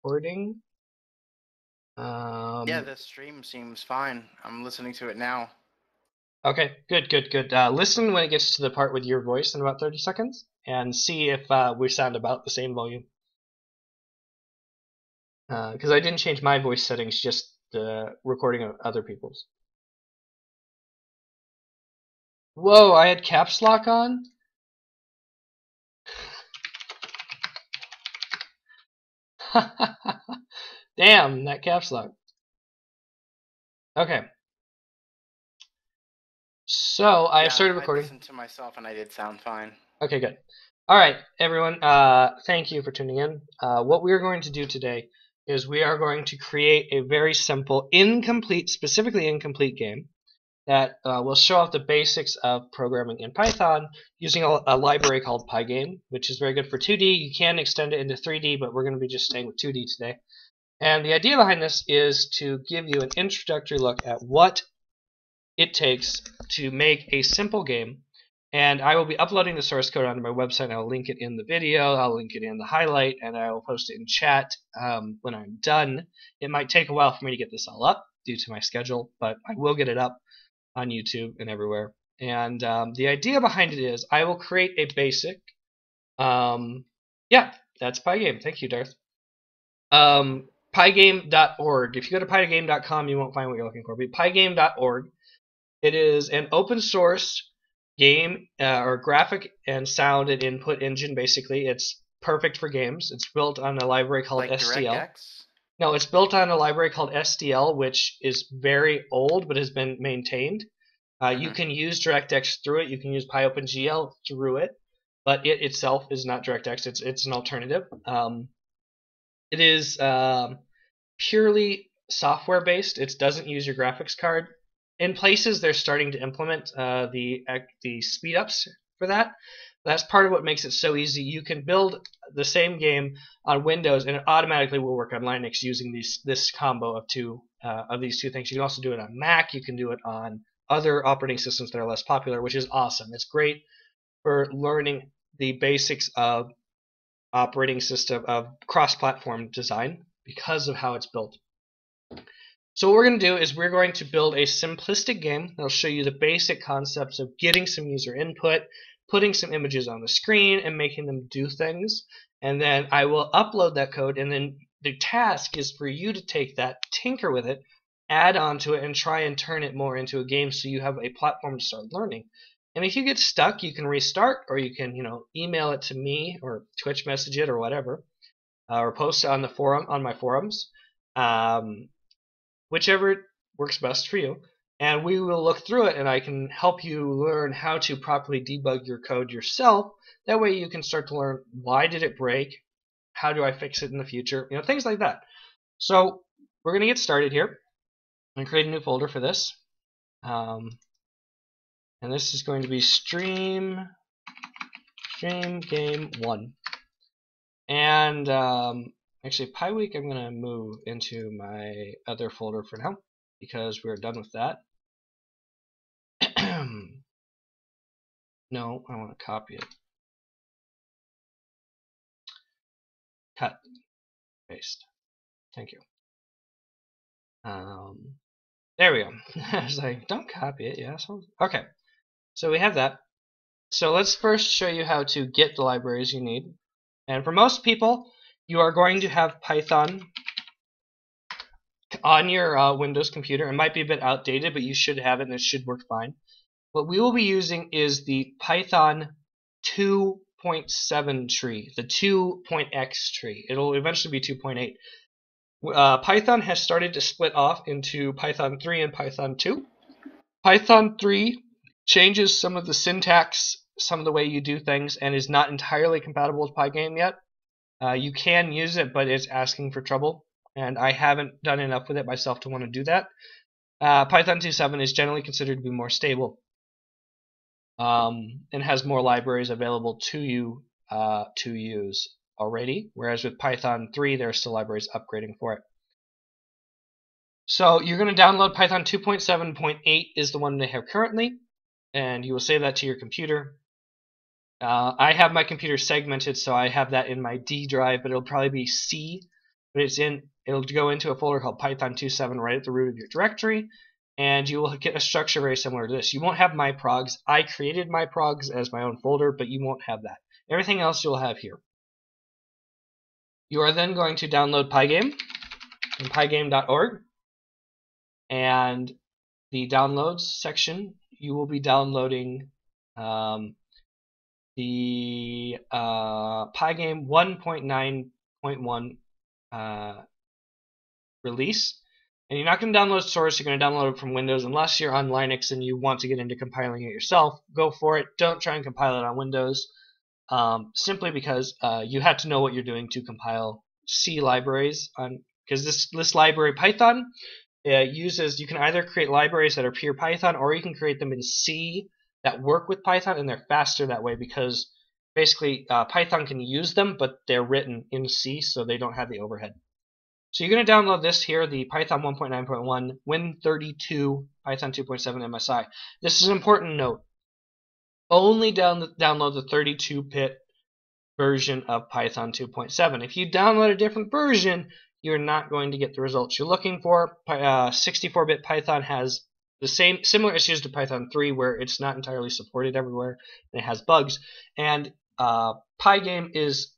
recording. Yeah, the stream seems fine. I'm listening to it now. Okay, good. Listen when it gets to the part with your voice in about 30 seconds, and see if we sound about the same volume. Because I didn't change my voice settings, just the recording of other people's. Whoa, I had caps lock on? Damn, that caps lock. Okay. So, I have Yeah, started I recording. listened to myself and I did sound fine. Okay, good. Alright, everyone, thank you for tuning in. What we are going to do today is we are going to create a very simple, specifically incomplete game that will show off the basics of programming in Python using a library called Pygame, which is very good for 2D. You can extend it into 3D, but we're going to be just staying with 2D today. And the idea behind this is to give you an introductory look at what it takes to make a simple game. And I will be uploading the source code onto my website. I'll link it in the video, I'll link it in the highlight, and I will post it in chat when I'm done. It might take a while for me to get this all up due to my schedule, but I will get it up on YouTube and everywhere. And the idea behind it is I will create a basic. Yeah, that's Pygame. Thank you, Darth. Pygame.org. If you go to pygame.com, you won't find what you're looking for. But pygame.org. It is an open source game or graphic and sound and input engine. Basically, it's perfect for games. It's built on a library called Like STL. DirectX? No, it's built on a library called STL, which is very old but has been maintained. You can use DirectX through it. You can use PyOpenGL through it, but it itself is not DirectX. It's an alternative. It is purely software based. It doesn't use your graphics card. In places, they're starting to implement the speed ups for that. That's part of what makes it so easy. You can build the same game on Windows, and it automatically will work on Linux using this combo of these two things. You can also do it on Mac. You can do it on other operating systems that are less popular, which is awesome. It's great for learning the basics of operating system of cross-platform design because of how it's built. So what we're going to do is we're going to build a simplistic game that'll show you the basic concepts of getting some user input, putting some images on the screen, and making them do things. And then I will upload that code, and then the task is for you to take that, tinker with it, add onto it, and try and turn it more into a game so you have a platform to start learning. And if you get stuck, you can restart, or you can, email it to me, or Twitch message it, or whatever, or post it on the forum, on my forums. Whichever works best for you, and we will look through it, and I can help you learn how to properly debug your code yourself. That way you can start to learn, why did it break, how do I fix it in the future, things like that. So we're going to get started here. I'm going to create a new folder for this, and this is going to be stream game 1. And actually, PyWeek I'm going to move into my other folder for now because we're done with that. No, I want to copy it. Cut. Paste. Thank you. There we go. I was like, don't copy it, you asshole. Okay, so we have that. So let's first show you how to get the libraries you need. And for most people, you are going to have Python on your Windows computer. It might be a bit outdated, but you should have it and it should work fine. What we will be using is the Python 2.7 tree, the 2.x tree. It'll eventually be 2.8. Python has started to split off into Python 3 and Python 2. Python 3 changes some of the syntax, some of the way you do things, and is not entirely compatible with Pygame yet. You can use it, but it's asking for trouble, and I haven't done enough with it myself to want to do that. Python 2.7 is generally considered to be more stable, and has more libraries available to you to use already, whereas with Python 3 there are still libraries upgrading for it. So you're going to download Python 2.7.8 is the one they have currently, and you will save that to your computer. I have my computer segmented, so I have that in my D drive, but it'll probably be C but it'll go into a folder called Python 2.7 right at the root of your directory, and you will get a structure very similar to this. You won't have my progs. I created my progs as my own folder, but you won't have that. Everything else you'll have here. You are then going to download Pygame from pygame.org, and the downloads section, you will be downloading the Pygame 1.9.1 release. And you're not going to download source, you're going to download it from Windows unless you're on Linux and you want to get into compiling it yourself. Go for it. Don't try and compile it on Windows, simply because you have to know what you're doing to compile C libraries, because this library Python uses, you can either create libraries that are pure Python, or you can create them in C that work with Python, and they're faster that way because basically Python can use them, but they're written in C, so they don't have the overhead. So you're going to download this here, the Python 1.9.1 Win32 Python 2.7 MSI. This is an important note. Only download the 32-bit version of Python 2.7. If you download a different version, you're not going to get the results you're looking for. 64-bit Python has the similar issues to Python 3, where it's not entirely supported everywhere and it has bugs. And Pygame is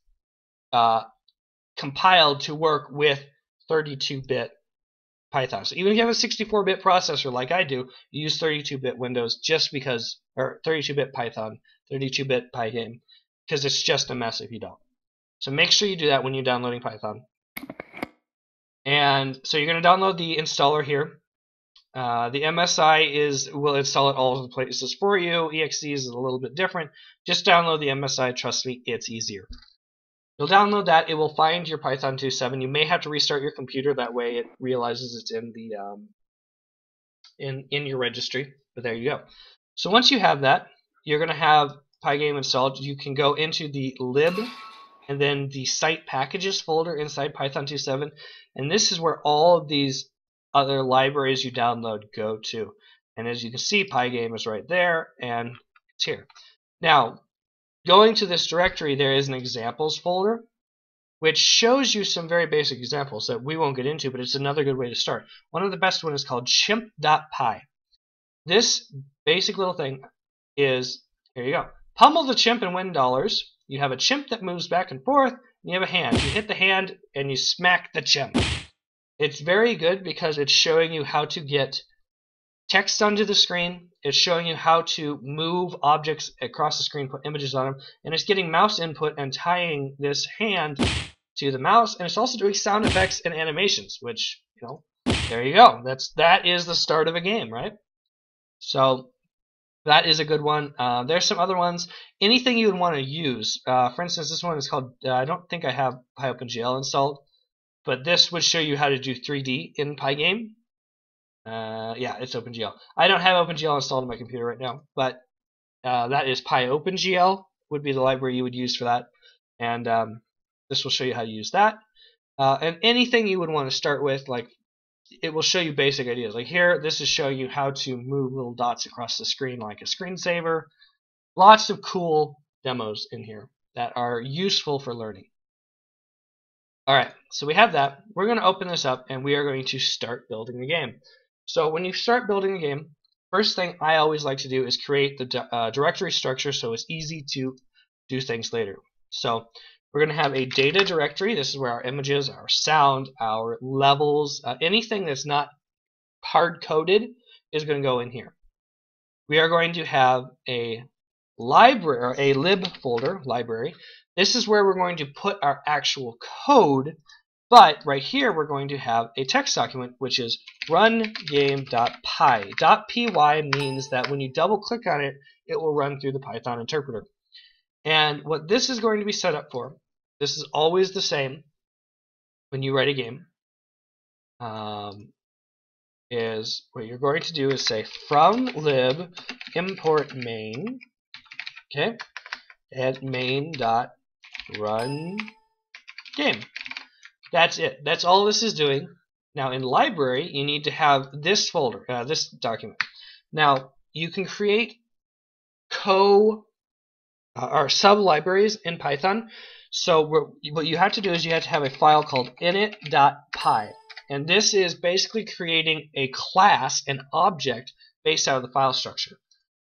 compiled to work with 32-bit Python. So even if you have a 64-bit processor like I do, you use 32-bit Windows just because, or 32-bit Python, 32-bit Pygame, because it's just a mess if you don't. So make sure you do that when you're downloading Python. And so you're going to download the installer here. The MSI will install it all over the places for you. EXE is a little bit different. Just download the MSI. Trust me, it's easier. You'll download that. It will find your Python 2.7. You may have to restart your computer. That way it realizes it's in the in your registry. But there you go. So once you have that, you're going to have Pygame installed. You can go into the lib and then the site packages folder inside Python 2.7. And this is where all of these other libraries you download go to. And as you can see, Pygame is right there, and it's here. Now, going to this directory, there is an examples folder, which shows you some very basic examples that we won't get into, but it's another good way to start. One of the best ones is called chimp.py. This basic little thing is, here you go. Pummel the chimp and win dollars. You have a chimp that moves back and forth, and you have a hand. You hit the hand, and you smack the chimp. It's very good because it's showing you how to get text onto the screen. It's showing you how to move objects across the screen, put images on them, and it's getting mouse input and tying this hand to the mouse, and it's also doing sound effects and animations, which, you know, there you go. That is the start of a game, right? So that is a good one. There's some other ones. Anything you would want to use. For instance, this one is called, I don't think I have PyOpenGL installed, but this would show you how to do 3D in Pygame. Yeah, it's OpenGL. I don't have OpenGL installed on my computer right now, but that is PyOpenGL would be the library you would use for that. And this will show you how to use that. And anything you would want to start with, like, it will show you basic ideas. Like here, this is showing you how to move little dots across the screen like a screensaver. Lots of cool demos in here that are useful for learning. Alright, so we have that. We're going to open this up and we are going to start building the game. So when you start building a game, first thing I always like to do is create the directory structure so it's easy to do things later. So we're going to have a data directory. This is where our images, our sound, our levels, anything that's not hard-coded is going to go in here. We are going to have a library, or a lib folder, library. This is where we're going to put our actual code, but right here we're going to have a text document, which is rungame.py. .py means that when you double-click on it, it will run through the Python interpreter. And what this is going to be set up for, this is always the same when you write a game, is what you're going to do is say from lib import main, okay, and main.run game. That's it. That's all this is doing. Now in library, you need to have this folder, this document. Now you can create are sub-libraries in Python. So what you have to do is you have to have a file called init.py. And this is basically creating a class, an object, based out of the file structure.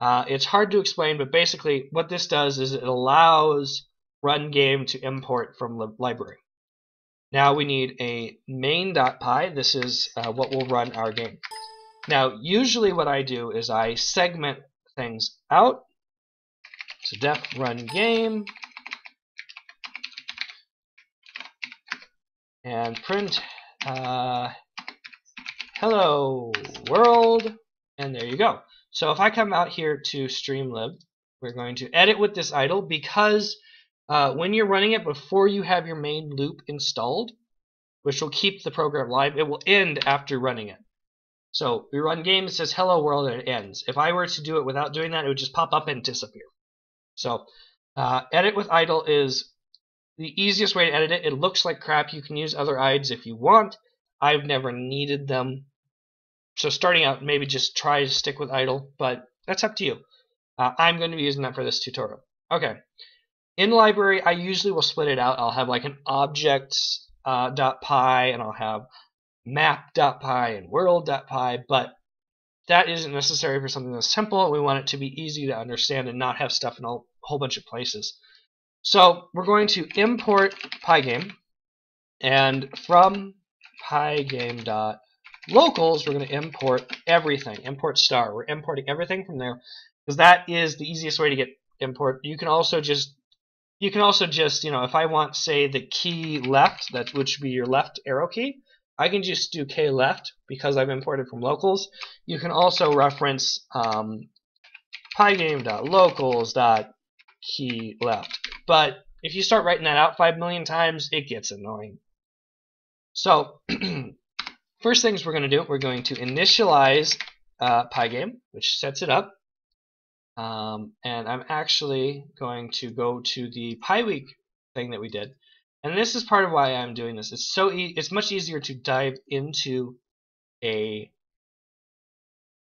It's hard to explain, but basically what this does is it allows RunGame to import from the library. Now we need a main.py. This is what will run our game. Now, usually what I do is I segment things out. So def run game and print hello world, and there you go. So if I come out here to Streamlib, we're going to edit with this idle because when you're running it before you have your main loop installed, which will keep the program live, it will end after running it. So we run game, it says hello world, and it ends. If I were to do it without doing that, it would just pop up and disappear. So edit with idle is the easiest way to edit it. It looks like crap. You can use other IDEs if you want. I've never needed them. So starting out, maybe just try to stick with idle, but that's up to you. I'm going to be using that for this tutorial. Okay. In library, I usually will split it out. I'll have like an objects.py, and I'll have map.py and world.py, but that isn't necessary for something that's simple. We want it to be easy to understand and not have stuff in a whole bunch of places. So we're going to import Pygame, and from pygame.locals, we're going to import everything. Import star. We're importing everything from there because that is the easiest way to get import. You can also just, if I want, say, the key left, which would be your left arrow key, I can just do k left because I've imported from locals. You can also reference pygame.locals.key left. But if you start writing that out 5 million times, it gets annoying. So first things we're going to do, we're going to initialize Pygame, which sets it up. And I'm actually going to go to the PyWeek thing that we did. And this is part of why I'm doing this. It's much easier to dive into a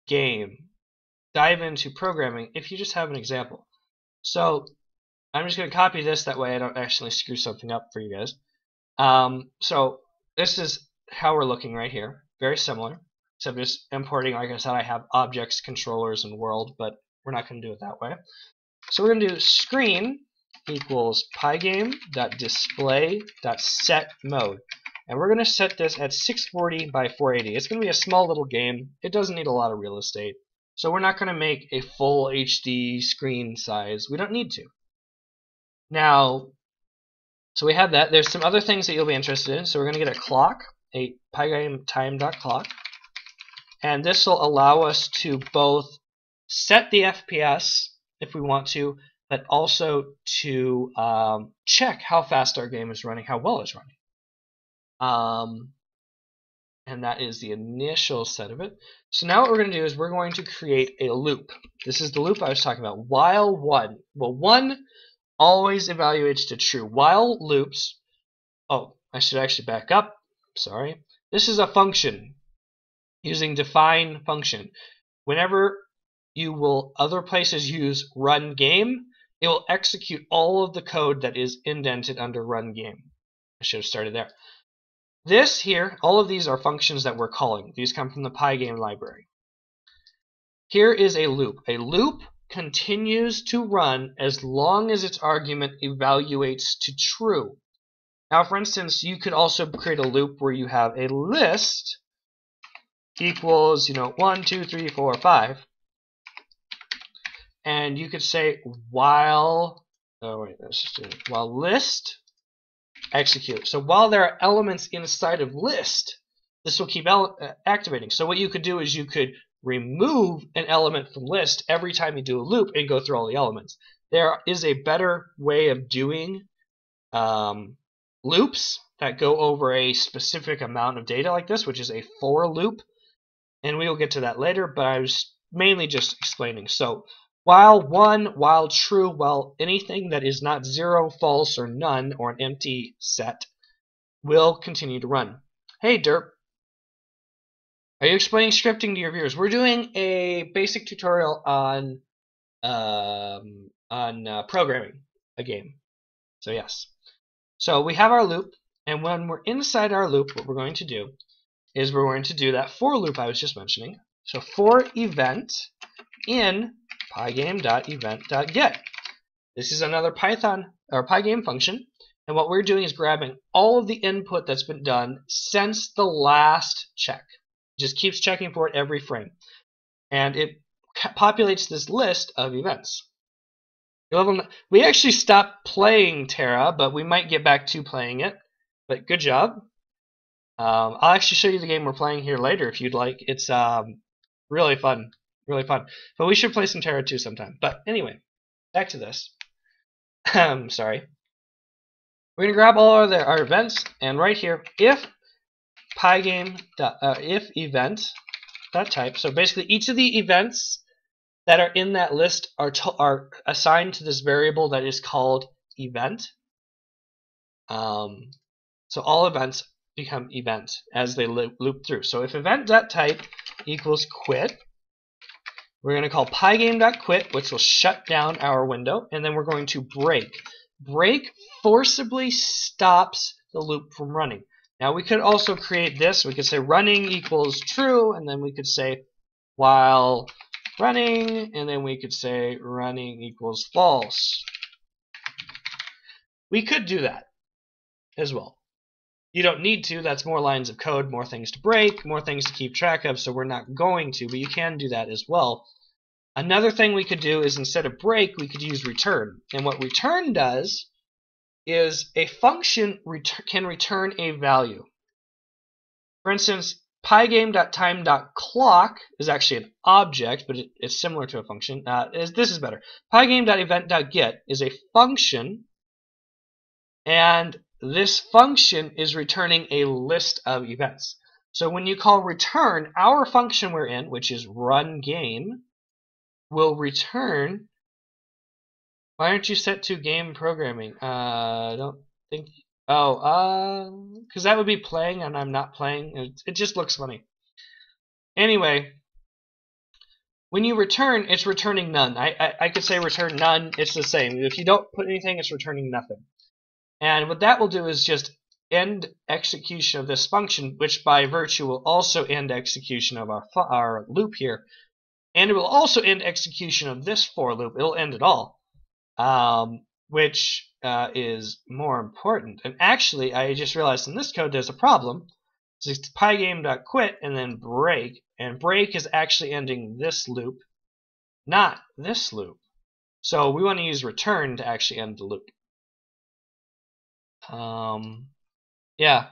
game, dive into programming, if you just have an example. So I'm just going to copy this, that way I don't actually screw something up for you guys. So this is how we're looking right here. Very similar, except just importing, like I said, I have objects, controllers, and world, but we're not going to do it that way. So we're going to do screen equals pygame.display.setMode. And we're going to set this at 640 by 480. It's going to be a small little game. It doesn't need a lot of real estate. So we're not going to make a full HD screen size. We don't need to. Now, so we have that. There's some other things that you'll be interested in. So we're going to get a clock, a Pygame time.clock. And this will allow us to both set the FPS if we want to, but also to check how fast our game is running, how well it's running. And that is the initial set of it. So now what we're going to do is we're going to create a loop. This is the loop I was talking about. While 1, well, 1 always evaluates to true. While loops, oh, I should actually back up. Sorry. This is a function using define function. Whenever you will other places use run game, it will execute all of the code that is indented under run game. I should have started there. This here, all of these are functions that we're calling. These come from the Pygame library. Here is a loop. A loop continues to run as long as its argument evaluates to true. Now, for instance, you could also create a loop where you have a list equals, 1, 2, 3, 4, 5. And you could say while list execute. So while there are elements inside of list, this will keep activating. So what you could do is you could remove an element from list every time you do a loop and go through all the elements. There is a better way of doing loops that go over a specific amount of data like this, which is a for loop. And we will get to that later, but I was mainly just explaining. So while 1, while true, while anything that is not 0, false, or none, or an empty set, will continue to run. Hey, Derp. Are you explaining scripting to your viewers? We're doing a basic tutorial on programming a game. So yes. So we have our loop, and when we're inside our loop, what we're going to do is we're going to do that for loop I was just mentioning. So for event in pygame.event.get. This is another Python or Pygame function, and what we're doing is grabbing all of the input that's been done since the last check. It just keeps checking for it every frame, and it populates this list of events. We actually stopped playing Terra, but we might get back to playing it. But good job. I'll actually show you the game we're playing here later if you'd like. It's really fun, really fun. But we should play some Terra too sometime. But anyway, back to this. Sorry. We're gonna grab all of our events, and right here, if Pygame if event type. So basically, each of the events that are in that list are assigned to this variable that is called event. So all events become event as they loop through. So if event.type equals quit, we're going to call pygame.quit, which will shut down our window, and then we're going to break. Break forcibly stops the loop from running. Now we could also create this. We could say running equals true, and then we could say while running, and then we could say running equals false. We could do that as well. You don't need to. That's more lines of code, more things to break, more things to keep track of, so we're not going to, but you can do that as well. Another thing we could do is instead of break, we could use return. And what return does is a function can return a value. For instance, pygame.time.clock is actually an object, but it's similar to a function. This is better. Pygame.event.get is a function, and this function is returning a list of events. So when you call return, our function we're in, which is run game, will return. Why aren't you set to game programming? I don't think. Oh, because that would be playing, and I'm not playing. It just looks funny. Anyway, when you return, it's returning none. I could say return none. It's the same. If you don't put anything, it's returning nothing. And what that will do is just end execution of this function, which by virtue will also end execution of our loop here. And it will also end execution of this for loop. It'll end it all, which is more important. And actually, I just realized in this code there's a problem. It's pygame.quit and then break. And break is actually ending this loop, not this loop. So we want to use return to actually end the loop. Yeah.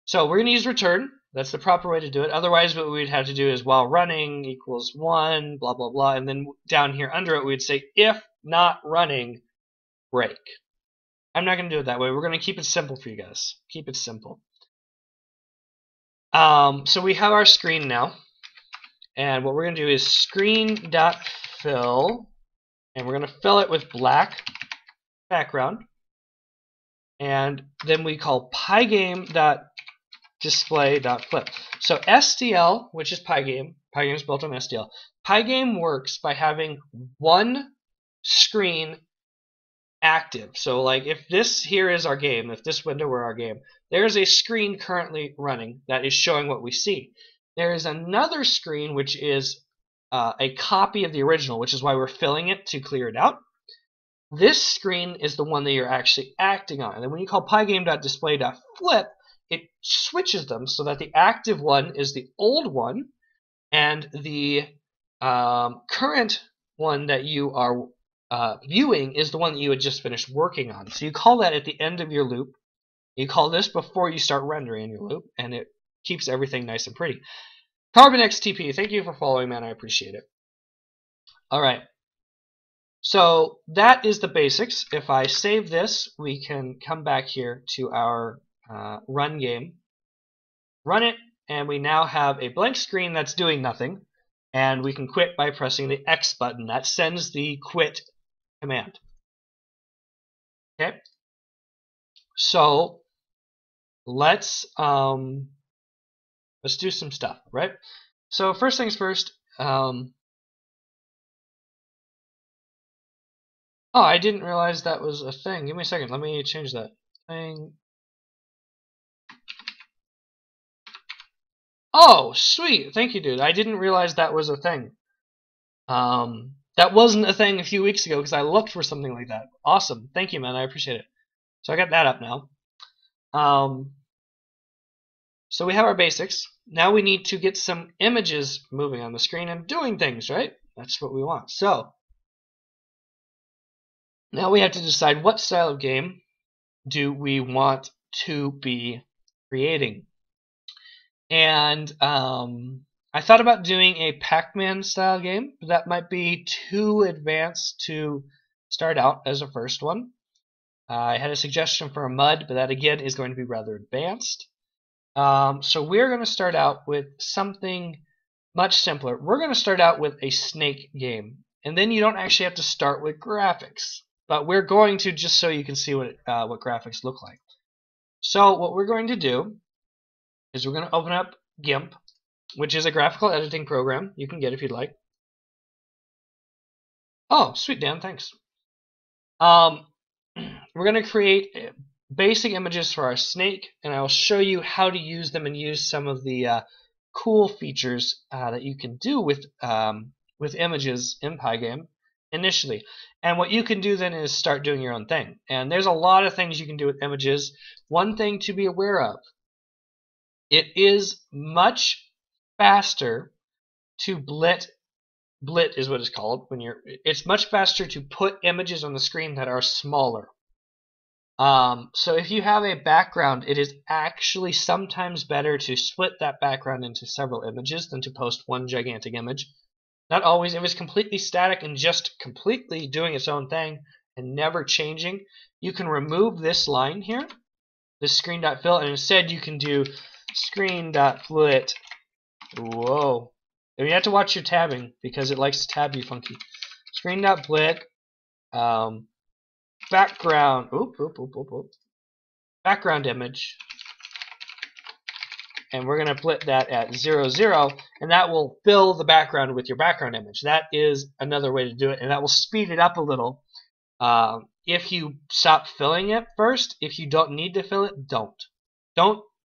So we're going to use return. That's the proper way to do it. Otherwise, what we'd have to do is while running equals 1, blah, blah, blah. And then down here under it, we'd say if not running, break. I'm not going to do it that way. We're going to keep it simple for you guys. Keep it simple. So we have our screen now. And what we're going to do is screen.fill. And we're going to fill it with black background. And then we call pygame.display.flip. So SDL, which is Pygame, Pygame is built on SDL. Pygame works by having one screen active. So like if this here is our game, if this window were our game, there's a screen currently running that is showing what we see. There is another screen which is a copy of the original, which is why we're filling it to clear it out. This screen is the one that you're actually acting on. And then when you call pygame.display.flip, it switches them so that the active one is the old one, and the current one that you are viewing is the one that you had just finished working on. So you call that at the end of your loop. You call this before you start rendering your loop, and it keeps everything nice and pretty. Carbon XTP, thank you for following, man. I appreciate it. All right. So that is the basics. If I save this, we can come back here to our run game, run it, and we now have a blank screen that's doing nothing, and we can quit by pressing the X button. That sends the quit command. Okay. So let's do some stuff, right? So first things first. Oh, I didn't realize that was a thing. Give me a second. Let me change that thing. Oh, sweet. Thank you, dude. I didn't realize that was a thing. That wasn't a thing a few weeks ago because I looked for something like that. Awesome. Thank you, man. I appreciate it. So I got that up now. So we have our basics. Now we need to get some images moving on the screen and doing things, right? That's what we want. So now we have to decide what style of game do we want to be creating. And I thought about doing a Pac-Man style game, but that might be too advanced to start out as a first one. I had a suggestion for a Mud, but that again is going to be rather advanced. So we're going to start out with something much simpler. We're going to start out with a snake game, and then you don't actually have to start with graphics. But we're going to, just so you can see what graphics look like. So what we're going to do is we're going to open up GIMP, which is a graphical editing program you can get if you'd like. Oh, sweet, Dan, thanks. We're going to create basic images for our snake, and I'll show you how to use them and use some of the cool features that you can do with images in Pygame initially. And what you can do then is start doing your own thing. And there's a lot of things you can do with images. One thing to be aware of, it is much faster to blit is what it's called it's much faster to put images on the screen that are smaller. So if you have a background, it is actually sometimes better to split that background into several images than to post one gigantic image. Not always. If it's completely static and just completely doing its own thing and never changing, you can remove this line here, this screen.fill, and instead you can do screen.flit. Whoa. And you have to watch your tabbing because it likes to tab you funky. Screen.flit. Background. Background image. And we're going to flit that at 0, 0, and that will fill the background with your background image. That is another way to do it, and that will speed it up a little. If you stop filling it first, if you don't need to fill it, don't.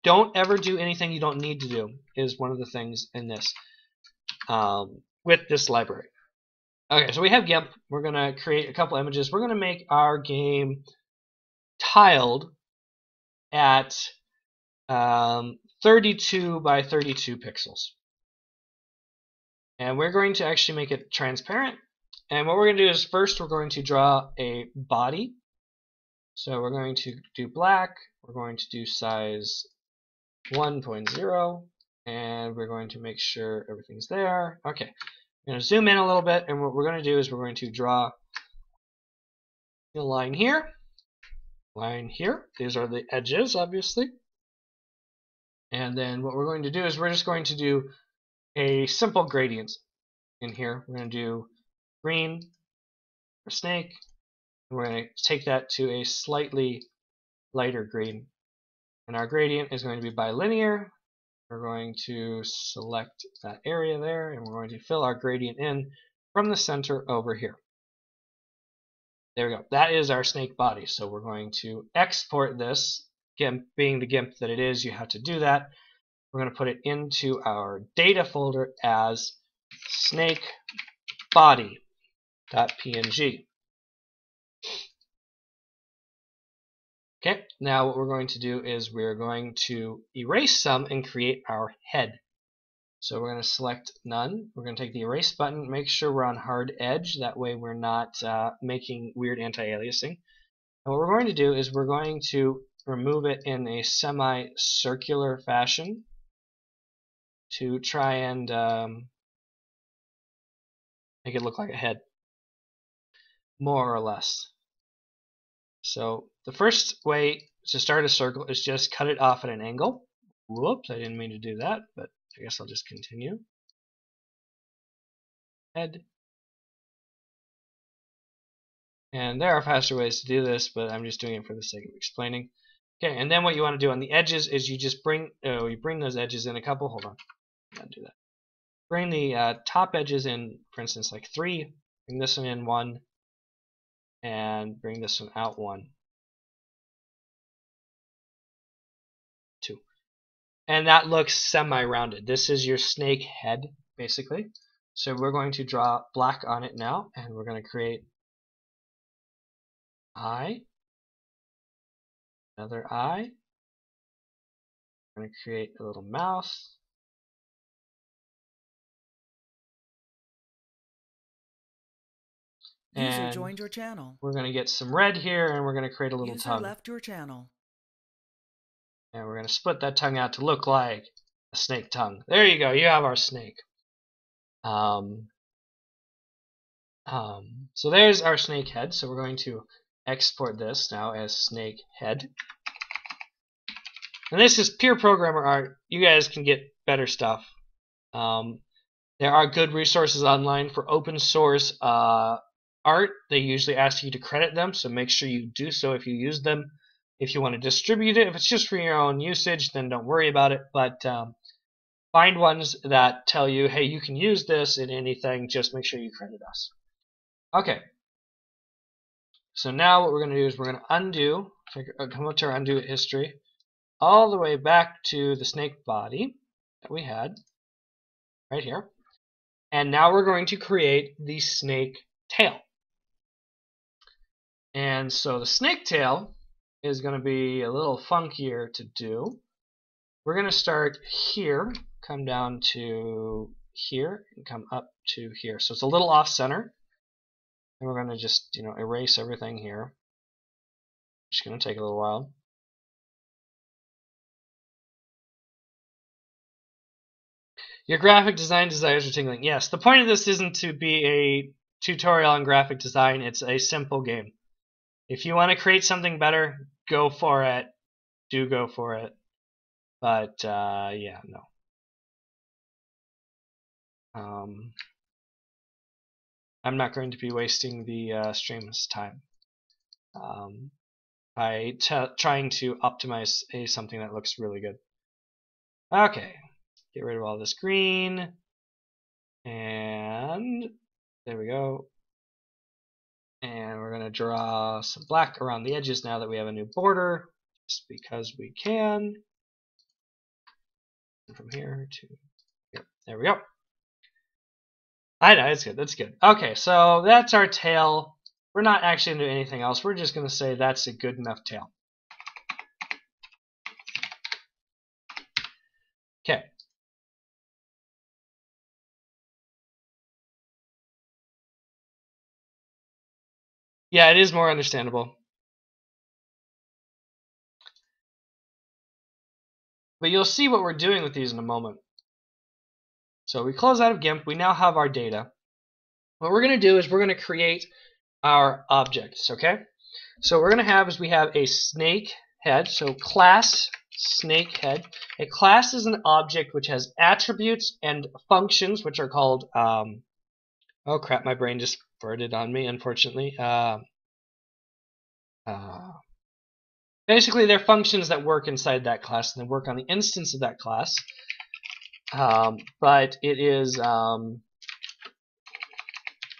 Don't ever do anything you don't need to do, is one of the things in this, with this library. Okay, so we have GIMP. We're going to create a couple images. We're going to make our game tiled at 32 by 32 pixels. And we're going to actually make it transparent. And what we're going to do is first we're going to draw a body. So we're going to do black. We're going to do size 1.0. And we're going to make sure everything's there. Okay. I'm going to zoom in a little bit. And what we're going to do is we're going to draw a line here. Line here. These are the edges, obviously. And then what we're going to do is we're just going to do a simple gradient in here. We're going to do green for snake. And we're going to take that to a slightly lighter green. And our gradient is going to be bilinear. We're going to select that area there, and we're going to fill our gradient in from the center over here. There we go. That is our snake body. So we're going to export this. GIMP, being the GIMP that it is, you have to do that. We're going to put it into our data folder as snakebody.png. Okay, now what we're going to do is we're going to erase some and create our head. So we're going to select none. We're going to take the erase button, make sure we're on hard edge. That way we're not making weird anti-aliasing. And what we're going to do is we're going to remove it in a semi-circular fashion to try and make it look like a head, more or less. So the first way to start a circle is just cut it off at an angle. Whoops, I didn't mean to do that, but I guess I'll just continue. Head. And there are faster ways to do this, but I'm just doing it for the sake of explaining. Okay, and then what you want to do on the edges is you just bring those edges in a couple. Hold on, I'm gonna do that. Bring the top edges in, for instance, like 3. Bring this one in 1, and bring this one out 1, 2. And that looks semi-rounded. This is your snake head, basically. So we're going to draw black on it now, and we're going to create eye, another eye. We're going to create a little mouth. User joined your channel. We're going to get some red here, and we're going to create a little User tongue. left your channel. And we're going to split that tongue out to look like a snake tongue. There you go. You have our snake. So there's our snake head. So we're going to export this now as snake head. And this is pure programmer art. You guys can get better stuff. There are good resources online for open source art. They usually ask you to credit them, so make sure you do so if you use them. If you want to distribute it, if it's just for your own usage, then don't worry about it. But find ones that tell you, hey, you can use this in anything. Just make sure you credit us. Okay. So now what we're going to do is we're going to undo, come up to our undo history, all the way back to the snake body that we had right here. And now we're going to create the snake tail. And so the snake tail is going to be a little funkier to do. We're going to start here, come down to here, and come up to here. So it's a little off center. And we're going to just, erase everything here. It's going to take a little while. Your graphic design desires are tingling. Yes, the point of this isn't to be a tutorial on graphic design. It's a simple game. If you want to create something better, go for it. Do go for it. But, yeah, no. I'm not going to be wasting the stream's time by trying to optimize something that looks really good. Okay. Get rid of all this green. And there we go. And we're going to draw some black around the edges now that we have a new border, just because we can. And from here to here. There we go. I know, it's good. That's good. Okay, so that's our tail. We're not actually going to do anything else. We're just going to say that's a good enough tail. Okay. Yeah, it is more understandable. But you'll see what we're doing with these in a moment. So we close out of GIMP. We now have our data. What we're going to do is we're going to create our objects, okay? So what we're going to have is we have a snake head. So class snake head. A class is an object which has attributes and functions, which are called, oh crap, my brain just farted on me, unfortunately. Basically, they're functions that work inside that class, and they work on the instance of that class. But it is,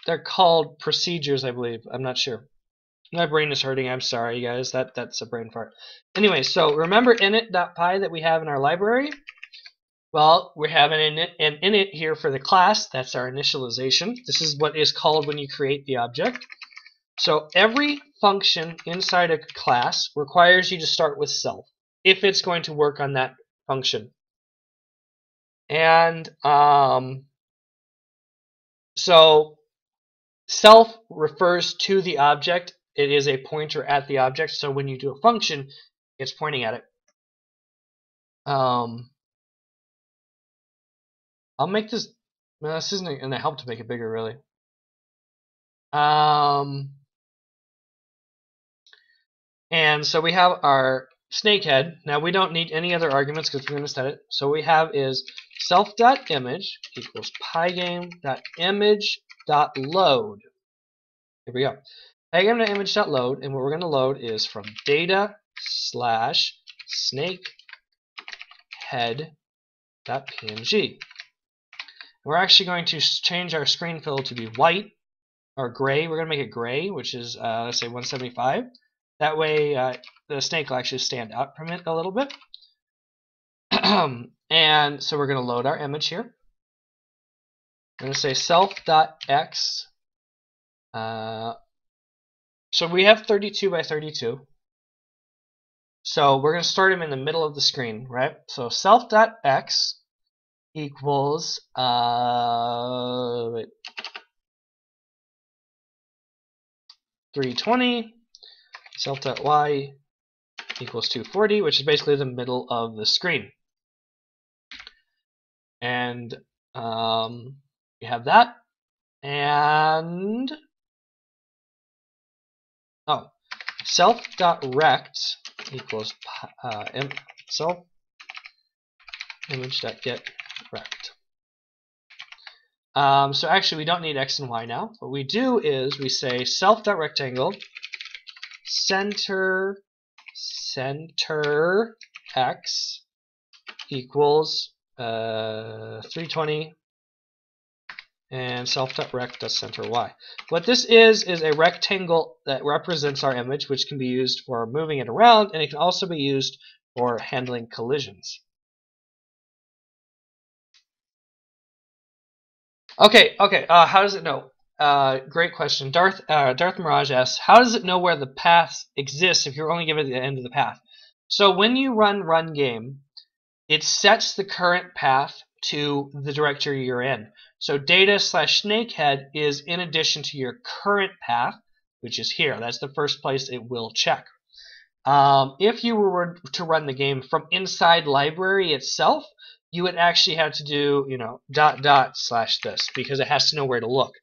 they're called procedures, I believe. I'm not sure. My brain is hurting. I'm sorry, guys. That's a brain fart. Anyway, so remember init.py that we have in our library? Well, we have an init here for the class. That's our initialization. This is what is called when you create the object. So every function inside a class requires you to start with self if it's going to work on that function. And so self refers to the object. It is a pointer at the object. So when you do a function, it's pointing at it. I'll make this. No, this isn't going to help to make it bigger, really. And so we have our snake head. Now we don't need any other arguments because we're going to set it. So what we have is self.image equals pygame.image.load. Here we go. Pygame.image.load, and what we're going to load is from data/snakehead.png. We're actually going to change our screen fill to be white or gray. We're going to make it gray, which is, let's say 175. That way the snake will actually stand out from it a little bit. And so we're going to load our image here. I'm going to say self.x. So we have 32 by 32. So we're going to start him in the middle of the screen, right? So self.x equals 320. Self.y equals 240, which is basically the middle of the screen. And we have that. And self.rect equals self image.get rect. So actually we don't need x and y now. What we do is we say self.rectangle center x equals 320 and self.rect.center y. What this is a rectangle that represents our image, which can be used for moving it around, and it can also be used for handling collisions. Okay. How does it know? Great question. Darth Mirage asks, how does it know where the path exists if you're only given the end of the path? So when you run game, it sets the current path to the directory you're in. So data/snakehead is in addition to your current path, which is here. That's the first place it will check. If you were to run the game from inside library itself, you would actually have to do, /this, because it has to know where to look.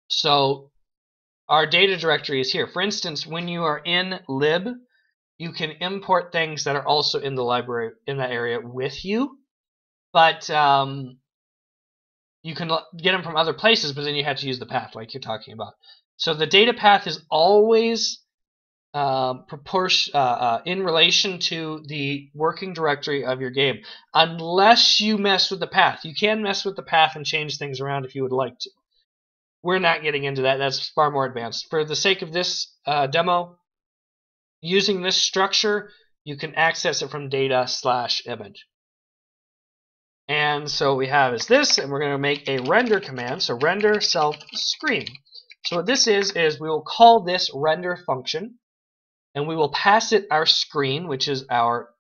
So our data directory is here. For instance, when you are in lib, you can import things that are also in the library in that area with you, but you can get them from other places, but then you have to use the path like you're talking about. So the data path is always in relation to the working directory of your game, unless you mess with the path. You can mess with the path and change things around if you would like to. We're not getting into that. That's far more advanced. For the sake of this demo, using this structure, you can access it from data/image. And so what we have is this, and we're going to make a render command. So render self screen. So what this is we will call this render function, and we will pass it our screen, which is our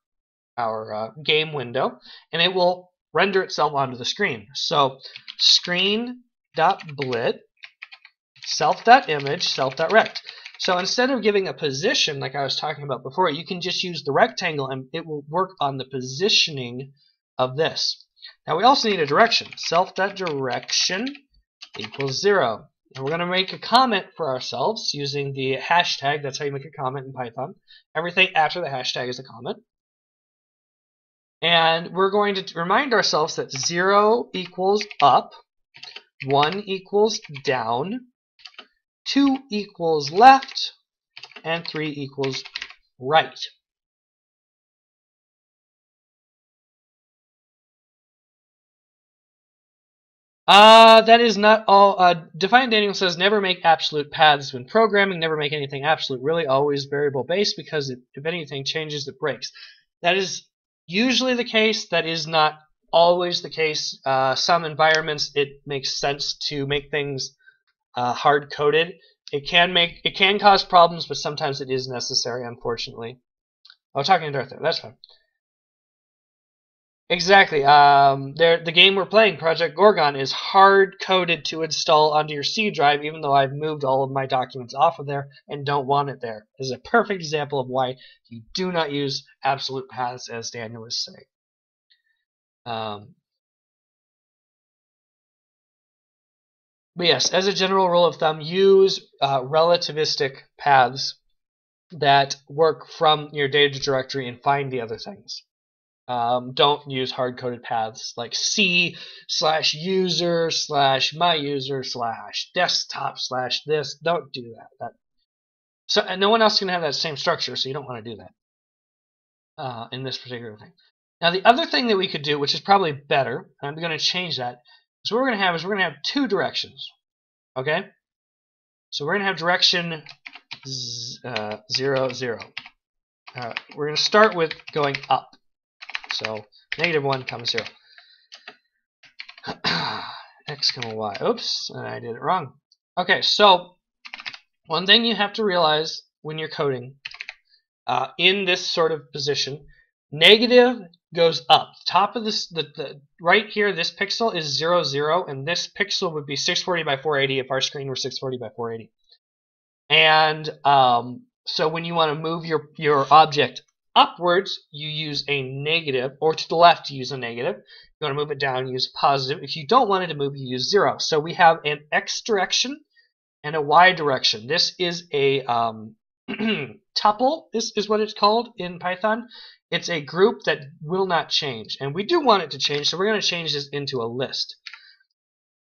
game window, and it will render itself onto the screen. So screen.blit self.image self.rect. So instead of giving a position like I was talking about before, you can just use the rectangle and it will work on the positioning of this. Now we also need a direction. Self.direction equals 0. And we're going to make a comment for ourselves using the hashtag. That's how you make a comment in Python. Everything after the hashtag is a comment. And we're going to remind ourselves that 0 equals up, 1 equals down, 2 equals left, and 3 equals right. That is not all. Defiant Daniel says, never make absolute paths when programming, never make anything absolute, really always variable based, because if anything changes, it breaks. That is usually the case. That is not always the case. Some environments, it makes sense to make things hard-coded. It can cause problems, but sometimes it is necessary, unfortunately. Oh, talking to Darth there. That's fine. Exactly. The game we're playing, Project Gorgon, is hard-coded to install onto your C drive, even though I've moved all of my documents off of there and don't want it there. This is a perfect example of why you do not use absolute paths, as Daniel was saying. But yes, as a general rule of thumb, use relativistic paths that work from your data directory and find the other things. Don't use hard-coded paths like C/user/myuser/desktop/this. Don't do that. And no one else can have that same structure, so you don't want to do that in this particular thing. Now, the other thing that we could do, which is probably better, and I'm going to change that, is what we're going to have two directions. Okay? So we're going to have direction 0, 0. We're going to start with going up. So -1, 0. X, y. Oops, I did it wrong. Okay, so one thing you have to realize when you're coding in this sort of position, negative goes up. Top of this, right here, this pixel is 0, 0, and this pixel would be 640 by 480 if our screen were 640 by 480. And so when you want to move your object upwards, you use a negative, or to the left, you use a negative. If you want to move it down, you use a positive. If you don't want it to move, you use 0. So we have an X direction and a Y direction. This is a tuple, is what it's called in Python. It's a group that will not change. And we do want it to change, so we're going to change this into a list.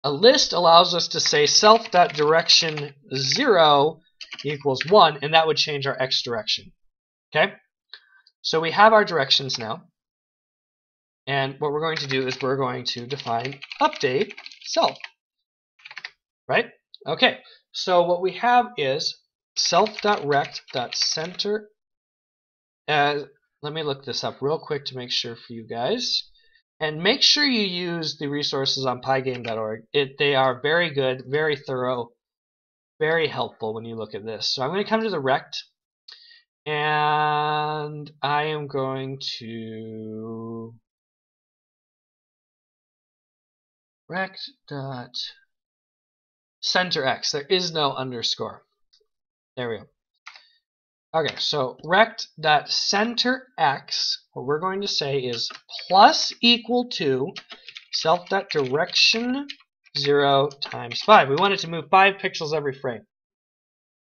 A list allows us to say self.direction 0 equals 1, and that would change our X direction. Okay? So we have our directions now. And what we're going to do is we're going to define update self. Right? Okay. So what we have is self.rect.center. Let me look this up real quick to make sure for you guys. And make sure you use the resources on pygame.org. They are very good, very thorough, very helpful when you look at this. So I'm going to come to the rect, and I am going to rect.centerx. There is no underscore. There we go. Okay, so rect.centerx, what we're going to say is plus equal to self.direction 0 times 5. We want it to move 5 pixels every frame.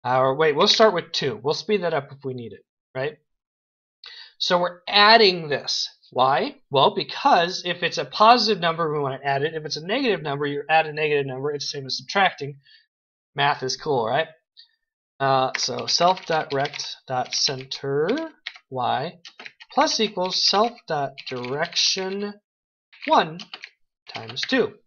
Or wait, we'll start with 2. We'll speed that up if we need it, right? So we're adding this. Why? Well, because if it's a positive number, we want to add it. If it's a negative number, you add a negative number. It's the same as subtracting. Math is cool, right? So self.rect.center y plus equals self.direction 1 times 2.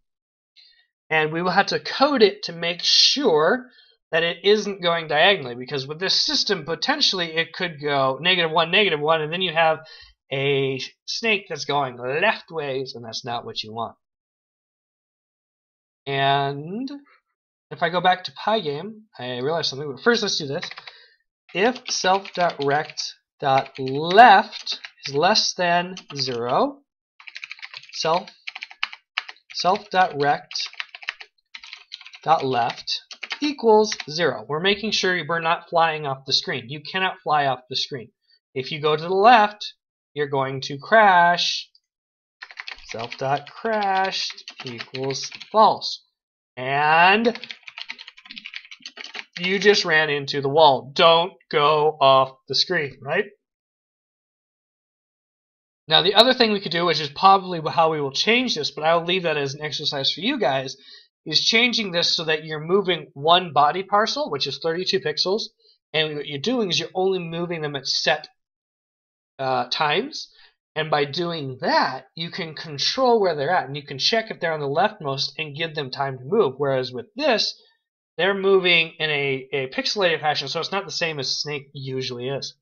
And we will have to code it to make sure that it isn't going diagonally, because with this system, potentially it could go -1, -1, and then you have a snake that's going left ways, and that's not what you want. And if I go back to Pygame, I realized something. But first, let's do this. If self.rect.left is less than 0, self.rect.left equals 0. We're making sure we're not flying off the screen. You cannot fly off the screen. If you go to the left, you're going to crash. Self.crashed equals false. And you just ran into the wall. Don't go off the screen, right? Now, the other thing we could do, which is probably how we will change this, but I'll leave that as an exercise for you guys, is changing this so that you're moving one body parcel, which is 32 pixels, and what you're doing is you're only moving them at set times. And by doing that, you can control where they're at, and you can check if they're on the leftmost and give them time to move. Whereas with this, they're moving in a pixelated fashion, so it's not the same as Snake usually is.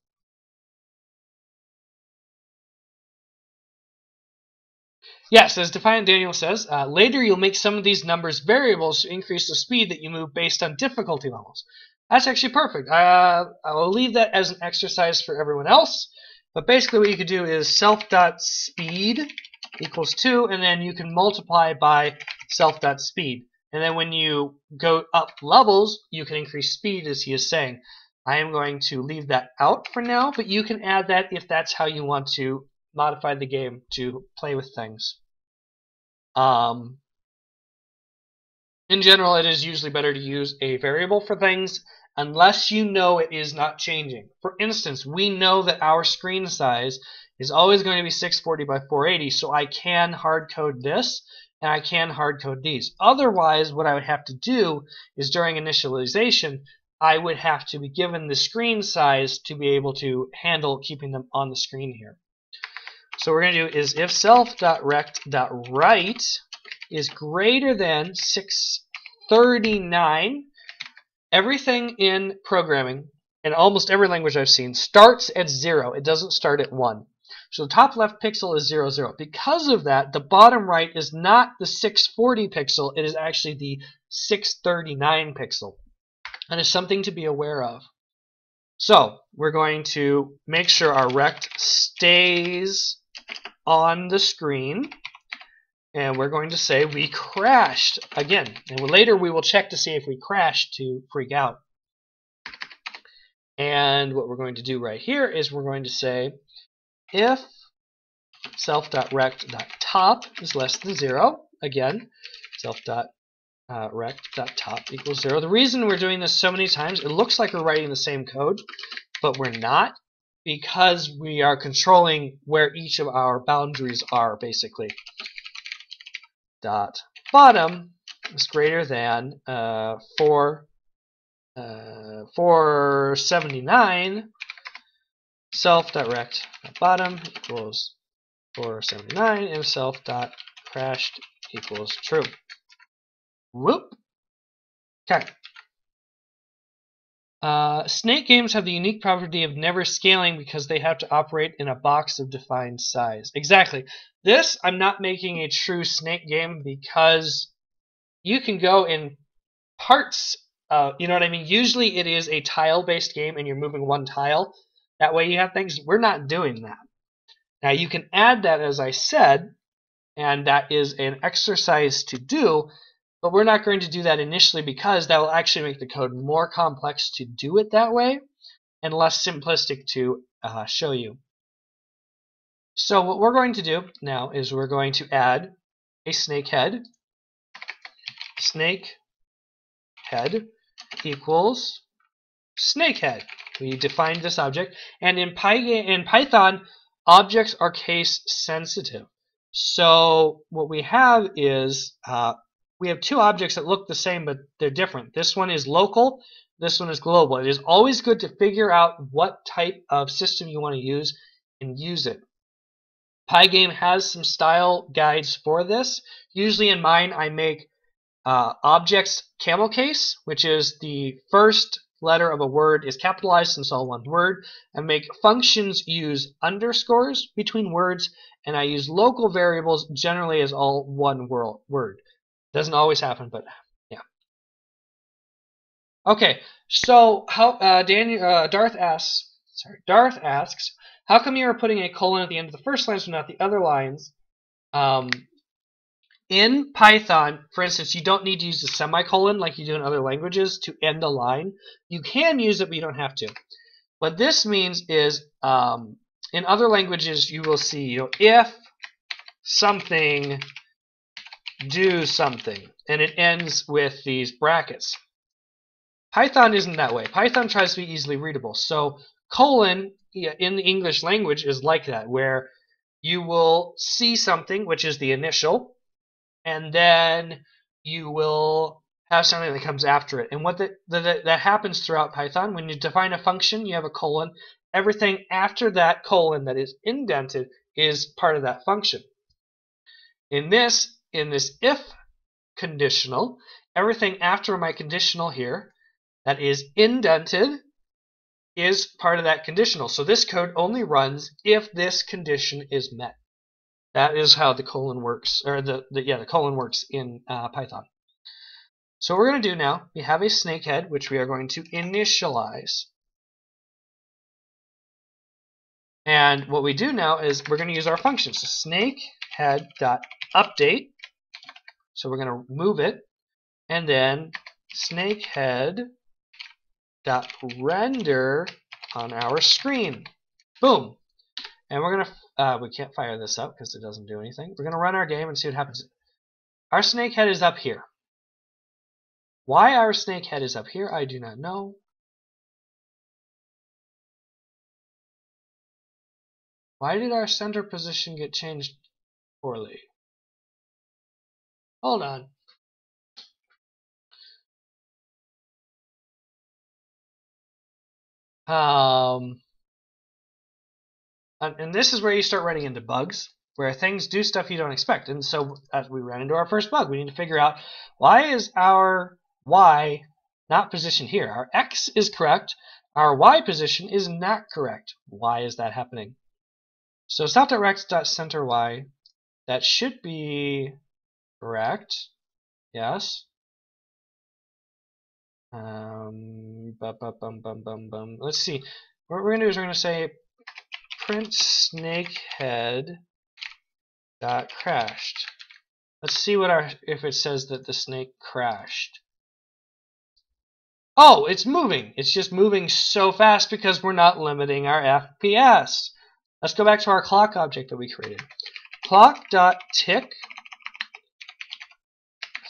Yes, as Defiant Daniel says, later you'll make some of these numbers variables to increase the speed that you move based on difficulty levels. That's actually perfect. I will leave that as an exercise for everyone else. But basically what you could do is self.speed equals 2, and then you can multiply by self.speed. And then when you go up levels, you can increase speed, as he is saying. I am going to leave that out for now, but you can add that if that's how you want to modify the game to play with things. In general, it is usually better to use a variable for things unless you know it is not changing. For instance, we know that our screen size is always going to be 640 by 480, so I can hard code this and I can hard code these. Otherwise, what I would have to do is during initialization, I would have to be given the screen size to be able to handle keeping them on the screen here. So what we're going to do is if self.rect.right is greater than 640 639. Everything in programming, and almost every language I've seen, starts at 0. It doesn't start at 1. So the top left pixel is 0, 0. Because of that, the bottom right is not the 640 pixel. It is actually the 639 pixel. That is something to be aware of. So we're going to make sure our rect stays on the screen. And we're going to say we crashed again. And later we will check to see if we crashed to freak out. And what we're going to do right here is we're going to say if self.rect.top is less than 0, again, self.rect.top equals 0. The reason we're doing this so many times, it looks like we're writing the same code, but we're not, because we are controlling where each of our boundaries are, basically. Dot bottom is greater than 479. Self.rect.bottom equals 479, and self.crashed equals true. Whoop. Okay. Snake games have the unique property of never scaling because they have to operate in a box of defined size. Exactly. This, I'm not making a true snake game because you can go in parts. You know what I mean? Usually it is a tile-based game and you're moving one tile. That way you have things. We're not doing that. Now you can add that, as I said, and that is an exercise to do, but we're not going to do that initially because that will actually make the code more complex to do it that way and less simplistic to show you. So what we're going to do now is we're going to add a snake head. Snake head equals snake head. We defined this object, and in Python, objects are case sensitive. So what we have is we have two objects that look the same, but they're different. This one is local. This one is global. It is always good to figure out what type of system you want to use and use it. Pygame has some style guides for this. Usually in mine, I make objects camel case, which is the first letter of a word is capitalized since all one word, and make functions use underscores between words, and I use local variables generally as all one word. Doesn't always happen, but yeah. Okay, so how Darth asks, how come you are putting a colon at the end of the first lines but not the other lines? In Python, for instance, you don't need to use a semicolon like you do in other languages to end a line. You can use it, but you don't have to. What this means is, in other languages, you will see, if something, do something, and it ends with these brackets. Python isn't that way. Python tries to be easily readable. So colon in the English language is like that, where you will see something, which is the initial, and then you will have something that comes after it. And what that happens throughout Python, when you define a function, you have a colon. Everything after that colon that is indented is part of that function. In this if conditional, everything after my conditional here that is indented is part of that conditional. So this code only runs if this condition is met. That is how the colon works, or the colon works in Python. So what we're going to do now, we have a snake head, which we are going to initialize. And what we do now is we're going to use our function. So snakehead.update. So we're going to move it, and then snakehead.render on our screen. Boom. And we're going to, we can't fire this up because it doesn't do anything. We're going to run our game and see what happens. Our snake head is up here. Why our snake head is up here, I do not know. Why did our center position get changed poorly? Hold on. And this is where you start running into bugs. where things do stuff you don't expect. And so as we ran into our first bug, we need to figure out, why is our y not positioned here? Our x is correct, our y position is not correct. Why is that happening? So self.rex.center y, that should be correct. Yes. Let's see. What we're going to do is we're going to say print snakehead dot crashed. Let's see if it says that the snake crashed. Oh, it's moving. It's just moving so fast because we're not limiting our FPS. Let's go back to our clock object that we created. Clock.tick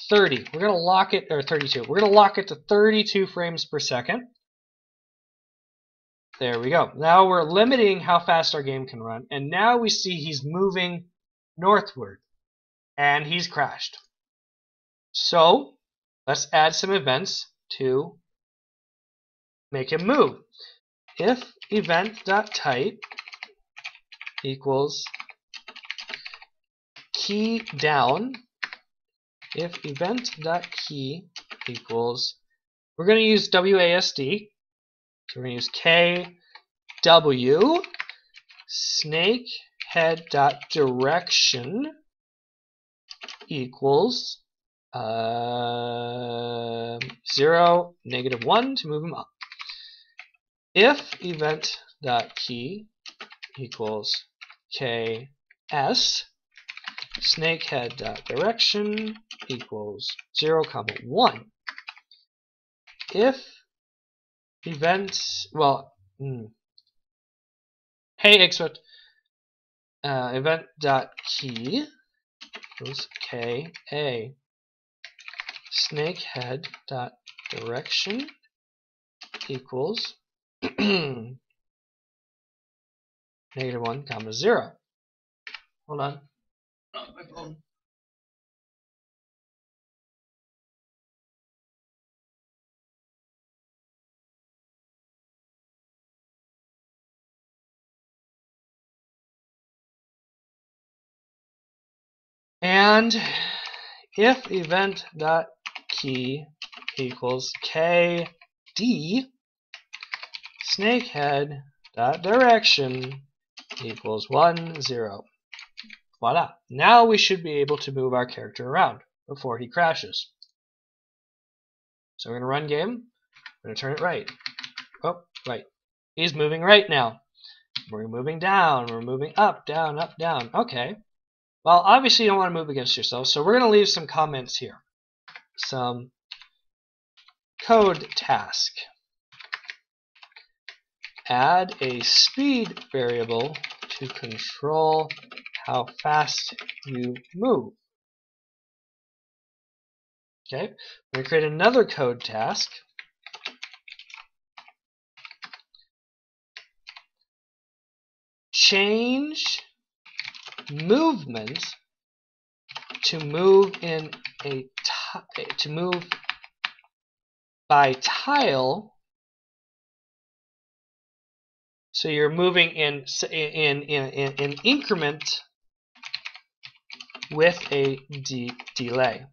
30. We're going to lock it, or 32. We're going to lock it to 32 frames per second. There we go. Now we're limiting how fast our game can run. And now we see he's moving northward. And he's crashed. So let's add some events to make him move. If event.type equals key down, if event.key equals, we're going to use WASD. So we're going to use KW snakehead.direction equals 0, -1 to move him up. If event.key equals KS snakehead.direction equals 0, 1. If events, well, hey expect event.key equals KA snakehead.direction equals -1, 0. Hold on. Oh, my phone. And if event.key equals KD snakehead.direction equals 1, 0. Voila. Now we should be able to move our character around before he crashes. So we're going to run game. We're going to turn it right. Oh, right. He's moving right now. We're moving down. We're moving up, down, up, down. Okay. Well, obviously you don't want to move against yourself, so we're going to leave some comments here. Some code task. Add a speed variable to control how fast you move. Okay, we're going to create another code task. Change movement to move in a to move by tile. So you're moving in increment with a delay,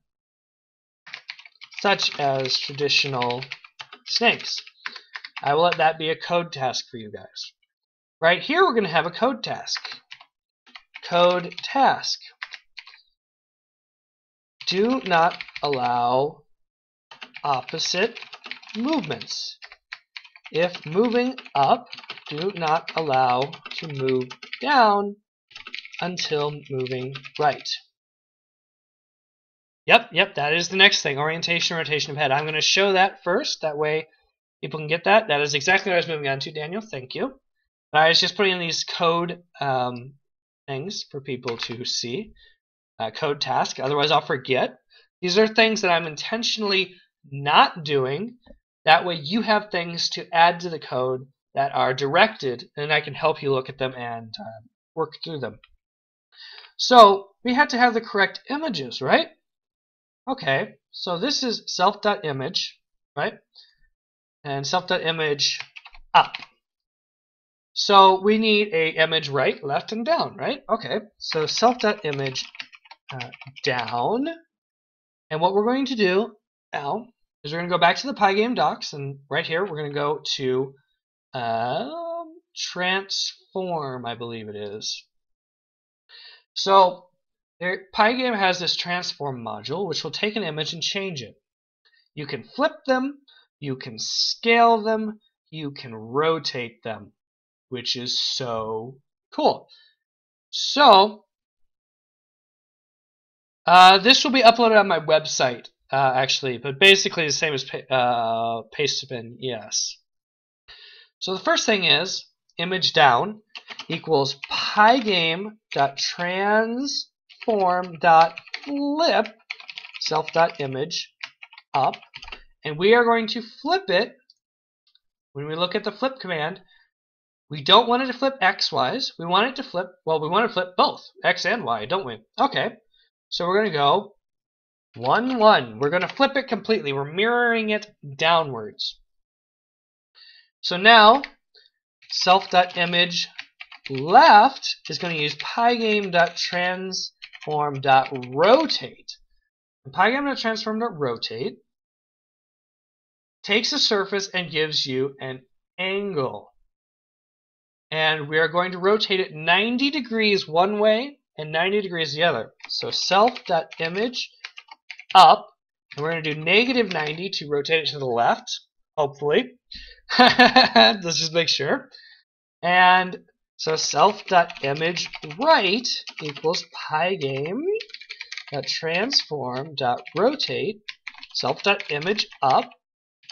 such as traditional snakes. I will let that be a code task for you guys. Right here, we're going to have a code task. Code task. Do not allow opposite movements. If moving up, do not allow to move down until moving right. Yep, that is the next thing. Orientation, rotation of head. I'm going to show that first. That way people can get that. That is exactly what I was moving on to, Daniel. Thank you. I was just putting in these code things for people to see. Code task. Otherwise, I'll forget. These are things that I'm intentionally not doing. That way you have things to add to the code that are directed, and I can help you look at them and work through them. So we had to have the correct images, right? Okay, so this is self.image, right? And self.image up. So we need a image right, left, and down, right? Okay, so self.image down. And what we're going to do now is we're going to go back to the Pygame docs, and right here we're going to go to transform, I believe it is. So Pygame has this transform module, which will take an image and change it. You can flip them, you can scale them, you can rotate them, which is so cool. So this will be uploaded on my website, actually, but basically the same as Pastebin, yes. So the first thing is image down equals pygame.transform.flip self.image up, and we are going to flip it. When we look at the flip command, we don't want it to flip x-wise. We want it to flip, well, we want to flip both x and y, don't we? Okay, so we're going to go 1, 1. We're going to flip it completely. We're mirroring it downwards. So now self.image left is going to use pygame.transform.rotate. Pygame.transform.rotate takes a surface and gives you an angle. And we are going to rotate it 90 degrees one way and 90 degrees the other. So self.image up, and we're going to do -90 to rotate it to the left, hopefully. Let's just make sure. And so self.image right equals pygame.transform.rotate self.image up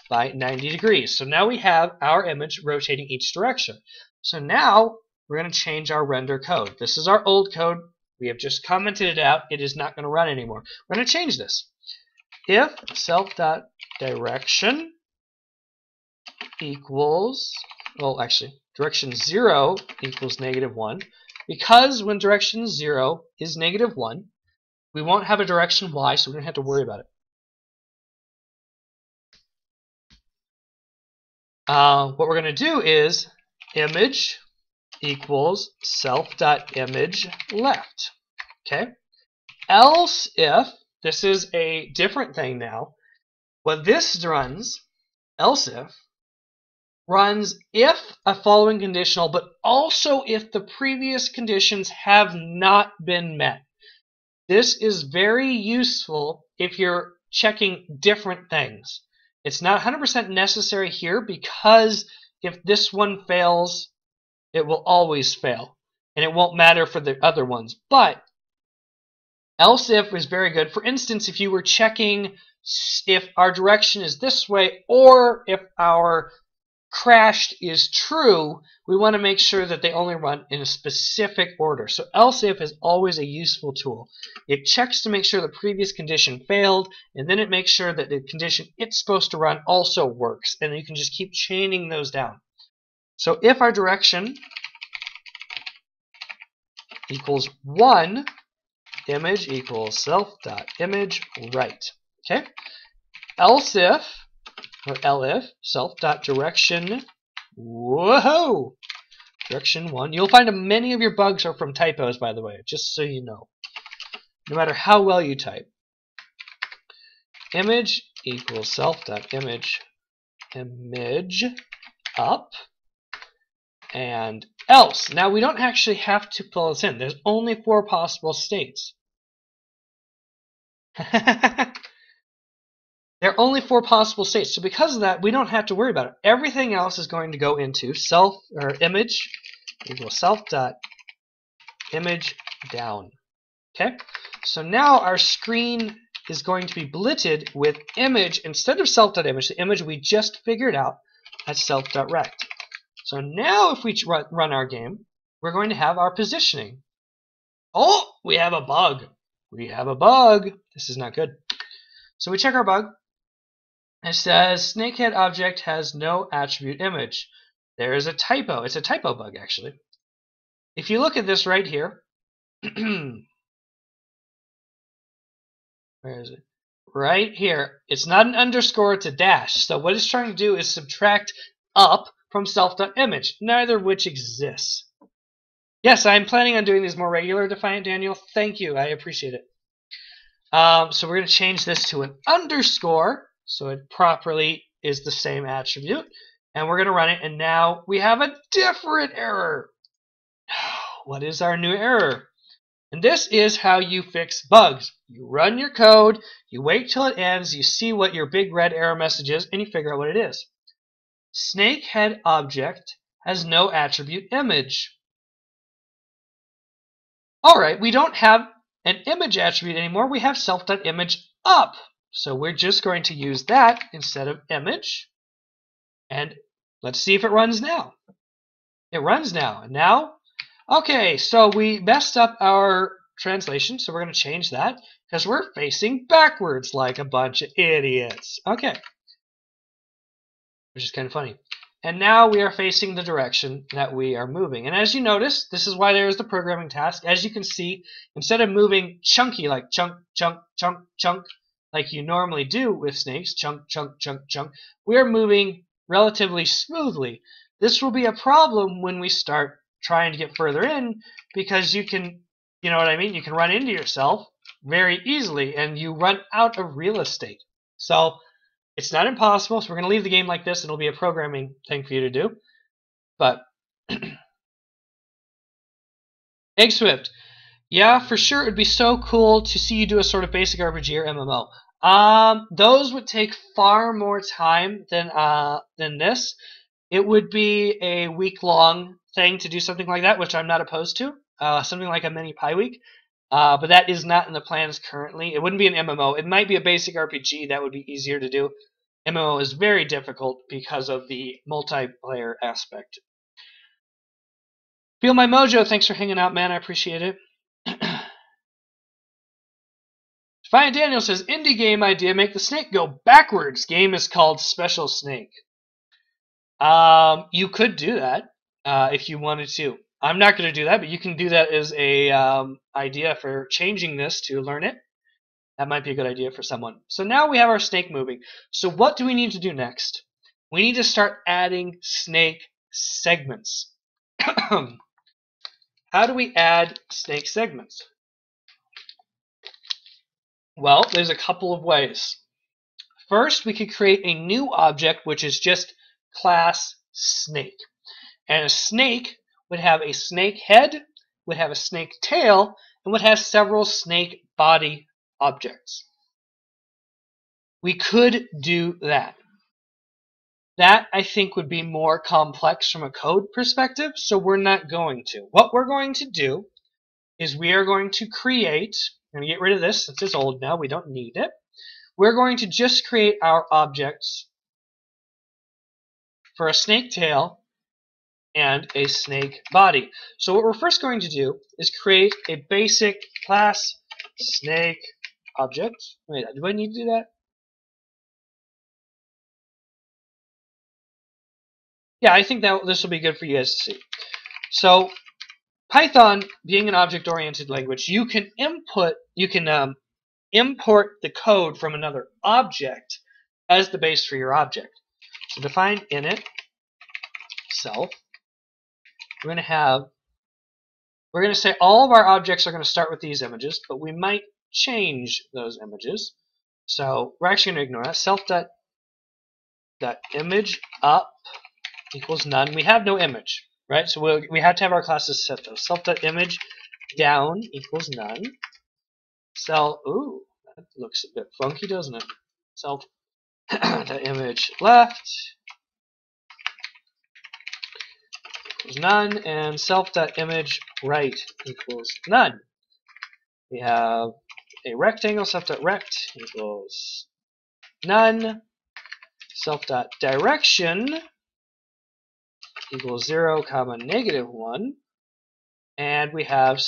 by 90 degrees. So now we have our image rotating each direction. So now we're going to change our render code. This is our old code. We have just commented it out. It is not going to run anymore. We're going to change this. If self.direction equals, well, actually, direction 0 equals -1, because when direction 0 is -1, we won't have a direction y, so we don't have to worry about it. What we're going to do is image equals self.image left. Okay? Else if, this is a different thing now, what this runs, else if, runs if a following conditional, but also if the previous conditions have not been met. This is very useful if you're checking different things. It's not 100% necessary here because if this one fails, it will always fail, and it won't matter for the other ones. But else if is very good. For instance, if you were checking if our direction is this way or if our crashed is true, we want to make sure that they only run in a specific order. So else if is always a useful tool. It checks to make sure the previous condition failed, and then it makes sure that the condition it's supposed to run also works, and you can just keep chaining those down. So if our direction equals 1, image equals self.image right. Okay? Else if, or elif, self.direction, whoa, direction 1. You'll find many of your bugs are from typos, by the way, just so you know. No matter how well you type. Image equals self.image image up, and else. Now we don't actually have to pull this in. There's only 4 possible states. There are only 4 possible states, so because of that, we don't have to worry about it. Everything else is going to go into self or image equals self.image down. Okay, so now our screen is going to be blitted with image instead of self.image, the image we just figured out at self.rect. So now if we run our game, we're going to have our positioning. Oh, we have a bug. We have a bug. This is not good. So we check our bug. It says snakehead object has no attribute image. There is a typo. It's a typo bug, actually. If you look at this right here, where is it? Right here. It's not an underscore, it's a dash. So what it's trying to do is subtract up from self.image, neither of which exists. Yes, I'm planning on doing these more regular, Defiant Daniel. Thank you. I appreciate it. So we're going to change this to an underscore so it properly is the same attribute. And we're going to run it, and now we have a different error. What is our new error? And this is how you fix bugs. You run your code, you wait till it ends, you see what your big red error message is, and you figure out what it is. Snakehead object has no attribute image. Alright, we don't have an image attribute anymore, we have self.image up. So we're just going to use that instead of image. And let's see if it runs now. It runs now. And now, okay, so we messed up our translation, so we're going to change that because we're facing backwards like a bunch of idiots. Okay. Which is kind of funny. And now we are facing the direction that we are moving. And as you notice, this is why there is the programming task. As you can see, instead of moving chunky like chunk, chunk, chunk, chunk, like you normally do with snakes, chunk, chunk, chunk, chunk, we're moving relatively smoothly. This will be a problem when we start trying to get further in because you can, you know what I mean? You can run into yourself very easily and you run out of real estate. So it's not impossible, so we're going to leave the game like this and it'll be a programming thing for you to do. But Egg Swift, yeah, for sure, it'd be so cool to see you do a sort of basic RPG or MMO. Those would take far more time than this. It would be a week-long thing to do something like that, which I'm not opposed to. Something like a mini Pi Week. But that is not in the plans currently. It wouldn't be an MMO. It might be a basic RPG. That would be easier to do. MMO is very difficult because of the multiplayer aspect. Feel my mojo. Thanks for hanging out, man. I appreciate it. Defiant Daniel says, indie game idea, make the snake go backwards. Game is called Special Snake. You could do that if you wanted to. I'm not going to do that, but you can do that as a idea for changing this to learn it. That might be a good idea for someone. So now we have our snake moving. So what do we need to do next? We need to start adding snake segments. How do we add snake segments? Well, there's a couple of ways. First, we could create a new object which is just class snake. And a snake would have a snake head, would have a snake tail, and would have several snake body objects. We could do that. That, I think, would be more complex from a code perspective, so we're not going to. What we're going to do is we are going to create, I'm going to get rid of this since it's old now, we don't need it. We're going to just create our objects for a snake tail and a snake body. So what we're first going to do is create a basic class snake object. Wait, do I need to do that? Yeah, I think that this will be good for you guys to see. So Python, being an object-oriented language, you can import the code from another object as the base for your object. So define init self. We're going to say all of our objects are going to start with these images, but we might change those images. So we're actually going to ignore that. Self.image up equals none. We have no image, right? So we have to have our classes set those. Self.image down equals none. Ooh, that looks a bit funky, doesn't it? Self.image left equals none, and self.image right equals none. We have a rectangle, self.rect equals none. Self.direction equals 0, -1. And we have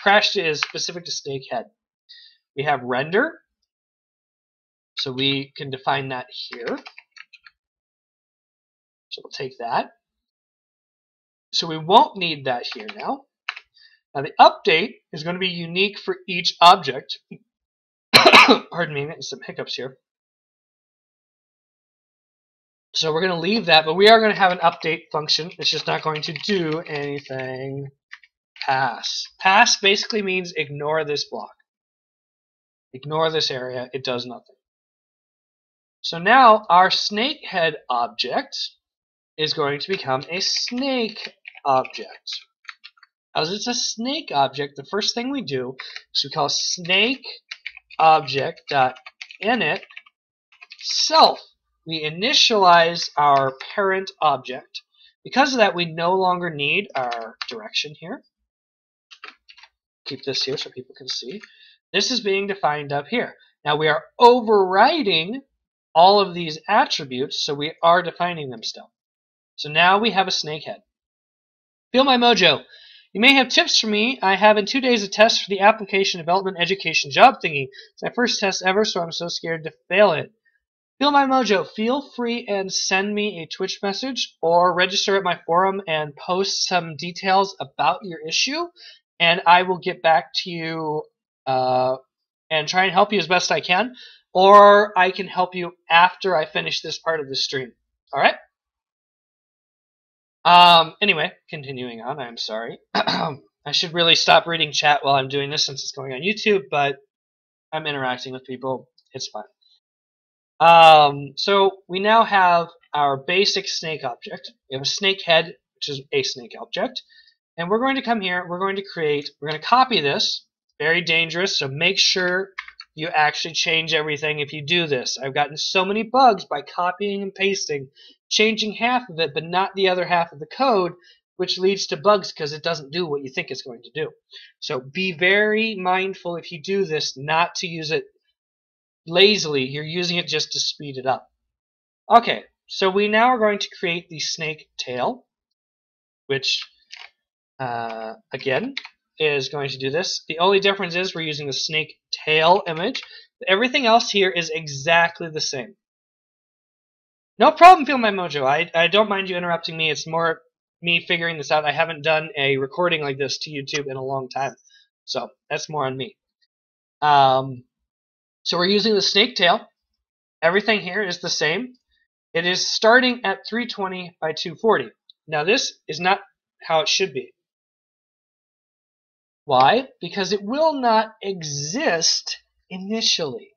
crashed is specific to snake head. We have render, so we can define that here. So we'll take that. So we won't need that here now. Now the update is going to be unique for each object. Pardon me, I'm getting some hiccups here. So we're going to leave that, but we are going to have an update function. It's just not going to do anything. Pass. Pass basically means ignore this block. Ignore this area. It does nothing. So now our snake head object is going to become a snake object. As it's a snake object, the first thing we do is we call snake object.init self. We initialize our parent object. Because of that, we no longer need our direction here. Keep this here so people can see. This is being defined up here. Now we are overriding all of these attributes, so we are defining them still. So now we have a snake head. Feel my mojo. You may have tips for me. I have in 2 days a test for the application development education job thingy. It's my first test ever, so I'm so scared to fail it. Feel my mojo. Feel free and send me a Twitch message or register at my forum and post some details about your issue, and I will get back to you and try and help you as best I can, or I can help you after I finish this part of the stream. All right? Anyway, continuing on, I'm sorry. I should really stop reading chat while I'm doing this since it's going on YouTube, but I'm interacting with people. It's fine. So we now have our basic snake object. We have a snake head, which is a snake object. And we're going to come here, we're going to copy this. Very dangerous, so make sure you actually change everything if you do this. I've gotten so many bugs by copying and pasting, changing half of it but not the other half of the code, which leads to bugs because it doesn't do what you think it's going to do. So be very mindful if you do this not to use it lazily. You're using it just to speed it up. Okay, so we now are going to create the snake tail, which again is going to do this. The only difference is we're using the snake tail image. Everything else here is exactly the same. No problem, Feel My Mojo. I don't mind you interrupting me. It's more me figuring this out. I haven't done a recording like this to YouTube in a long time, so that's more on me. So we're using the snake tail. Everything here is the same. It is starting at 320 by 240. Now this is not how it should be. Why? Because it will not exist initially.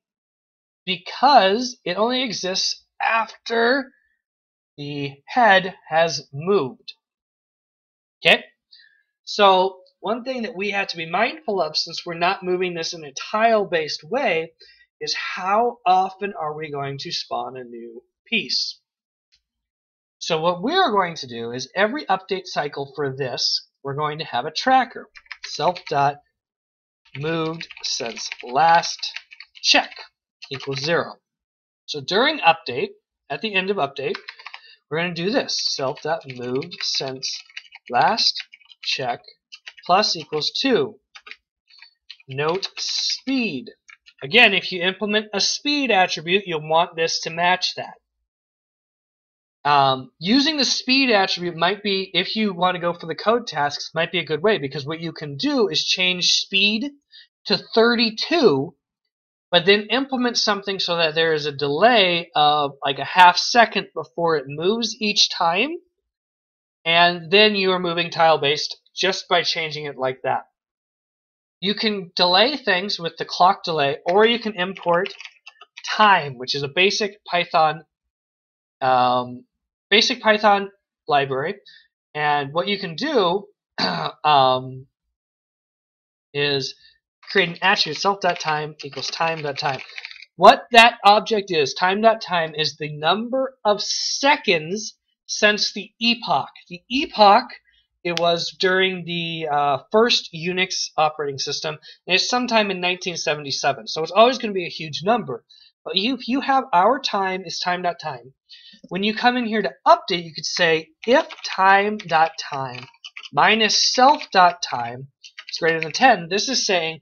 Because it only exists after the head has moved. Okay? So one thing that we have to be mindful of, since we're not moving this in a tile-based way, is how often are we going to spawn a new piece. So what we're going to do is every update cycle for this, we're going to have a tracker. Self.moved since last check equals 0. So during update, at the end of update, we're going to do this. Self.moved since last check plus equals 2. Note speed. Again, if you implement a speed attribute, you'll want this to match that. Using the speed attribute might be, if you want to go for the code tasks, might be a good way, because what you can do is change speed to 32, but then implement something so that there is a delay of like a half second before it moves each time, and then you are moving tile-based just by changing it like that. You can delay things with the clock delay, or you can import time, which is a basic Python library. And what you can do is create an attribute, self.time equals time.time. What that object is, time.time, is the number of seconds since the epoch. The epoch, it was during the first Unix operating system, and it's sometime in 1977. So it's always going to be a huge number. But if you have our time is time.time, when you come in here to update, you could say if time.time minus self.time is greater than 10. This is saying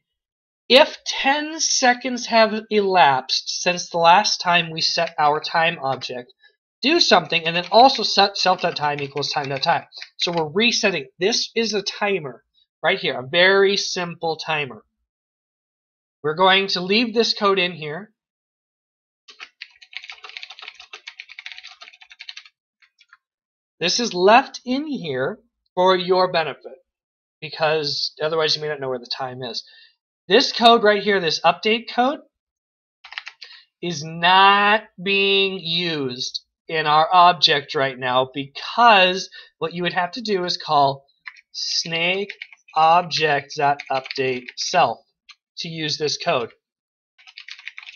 if 10 seconds have elapsed since the last time we set our time object, do something, and then also set self.time equals time.time. So we're resetting. This is a timer right here, a very simple timer. We're going to leave this code in here. This is left in here for your benefit, because otherwise you may not know where the time is. This code right here, this update code, is not being used in our object right now, because what you would have to do is call snake object.update self to use this code.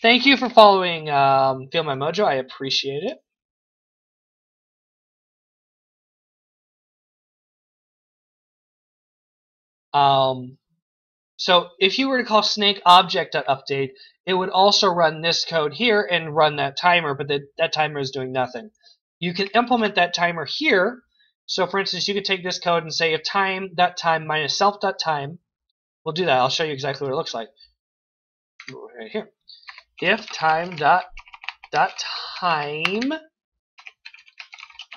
Thank you for following Feel My Mojo. I appreciate it. So if you were to call snake object.update, it would also run this code here and run that timer, but that timer is doing nothing. You can implement that timer here. So for instance, you could take this code and say if time.time minus self.time, we'll do that. I'll show you exactly what it looks like. Right here. If time.time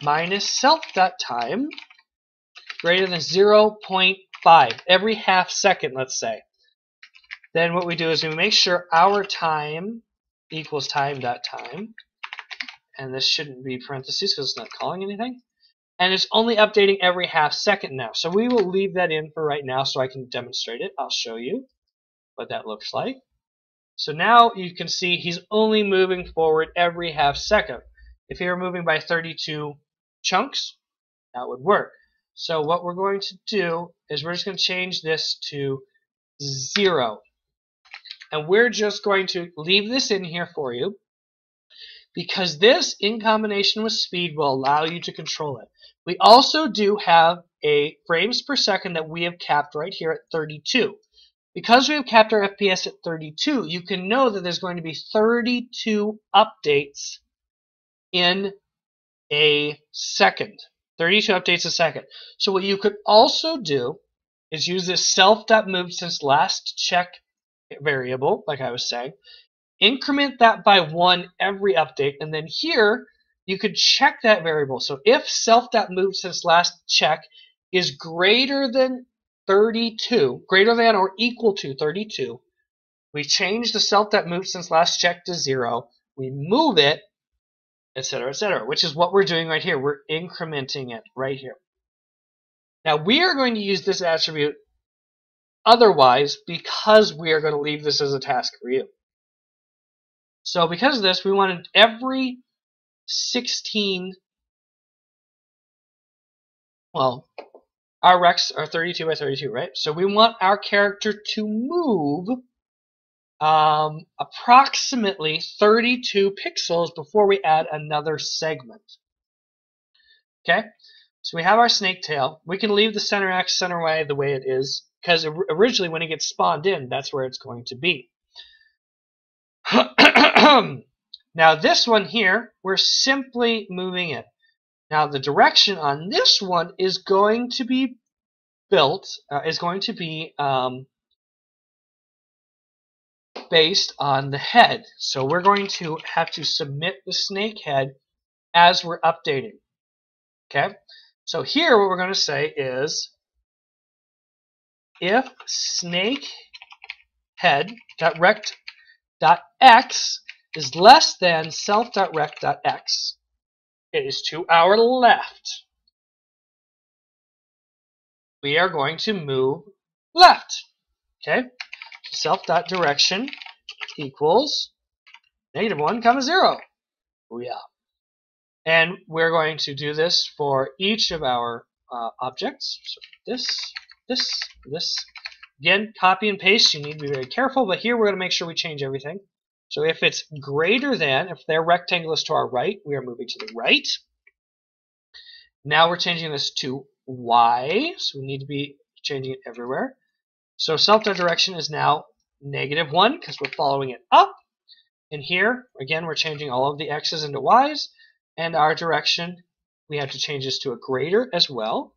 minus self.time greater than 0.5 every half second, let's say. Then what we do is we make sure our time equals time.time, and this shouldn't be parentheses because it's not calling anything, and it's only updating every half second now. So we will leave that in for right now so I can demonstrate it. I'll show you what that looks like. So now you can see he's only moving forward every half second. If he were moving by 32 chunks, that would work. So what we're going to do is we're just going to change this to 0. And we're just going to leave this in here for you, because this, in combination with speed, will allow you to control it. We also do have a frames per second that we have capped right here at 32. Because we have capped our FPS at 32, you can know that there's going to be 32 updates in a second. 32 updates a second. So what you could also do is use this self.move since last check variable, like I was saying. Increment that by 1 every update, and then here you could check that variable. So if self.move since last check is greater than 32, greater than or equal to 32, we change the self.move since last check to 0, we move it, etc., which is what we're doing right here. We're incrementing it right here. Now we are going to use this attribute otherwise, because we are going to leave this as a task for you. So because of this, we wanted every 16, well, our recs are 32 by 32, right? So we want our character to move approximately 32 pixels before we add another segment. Okay? So we have our snake tail. We can leave the center X, center Y the way it is, because originally when it gets spawned in, that's where it's going to be. Now this one here, we're simply moving it. Now the direction on this one is going to be based on the head. So we're going to have to submit the snake head as we're updating. Okay? So here what we're going to say is if snake head.rect.x is less than self.rect.x, it is to our left. We are going to move left. Okay? Self.direction equals -1, 0. Oh yeah. And we're going to do this for each of our objects. So this. Again, copy and paste. You need to be very careful, but here we're going to make sure we change everything. So if it's greater than, if their rectangle is to our right, we are moving to the right. Now we're changing this to Y, so we need to be changing it everywhere. So self.direction is now -1 because we're following it up. And here, again, we're changing all of the X's into Y's. And our direction, we have to change this to a greater as well.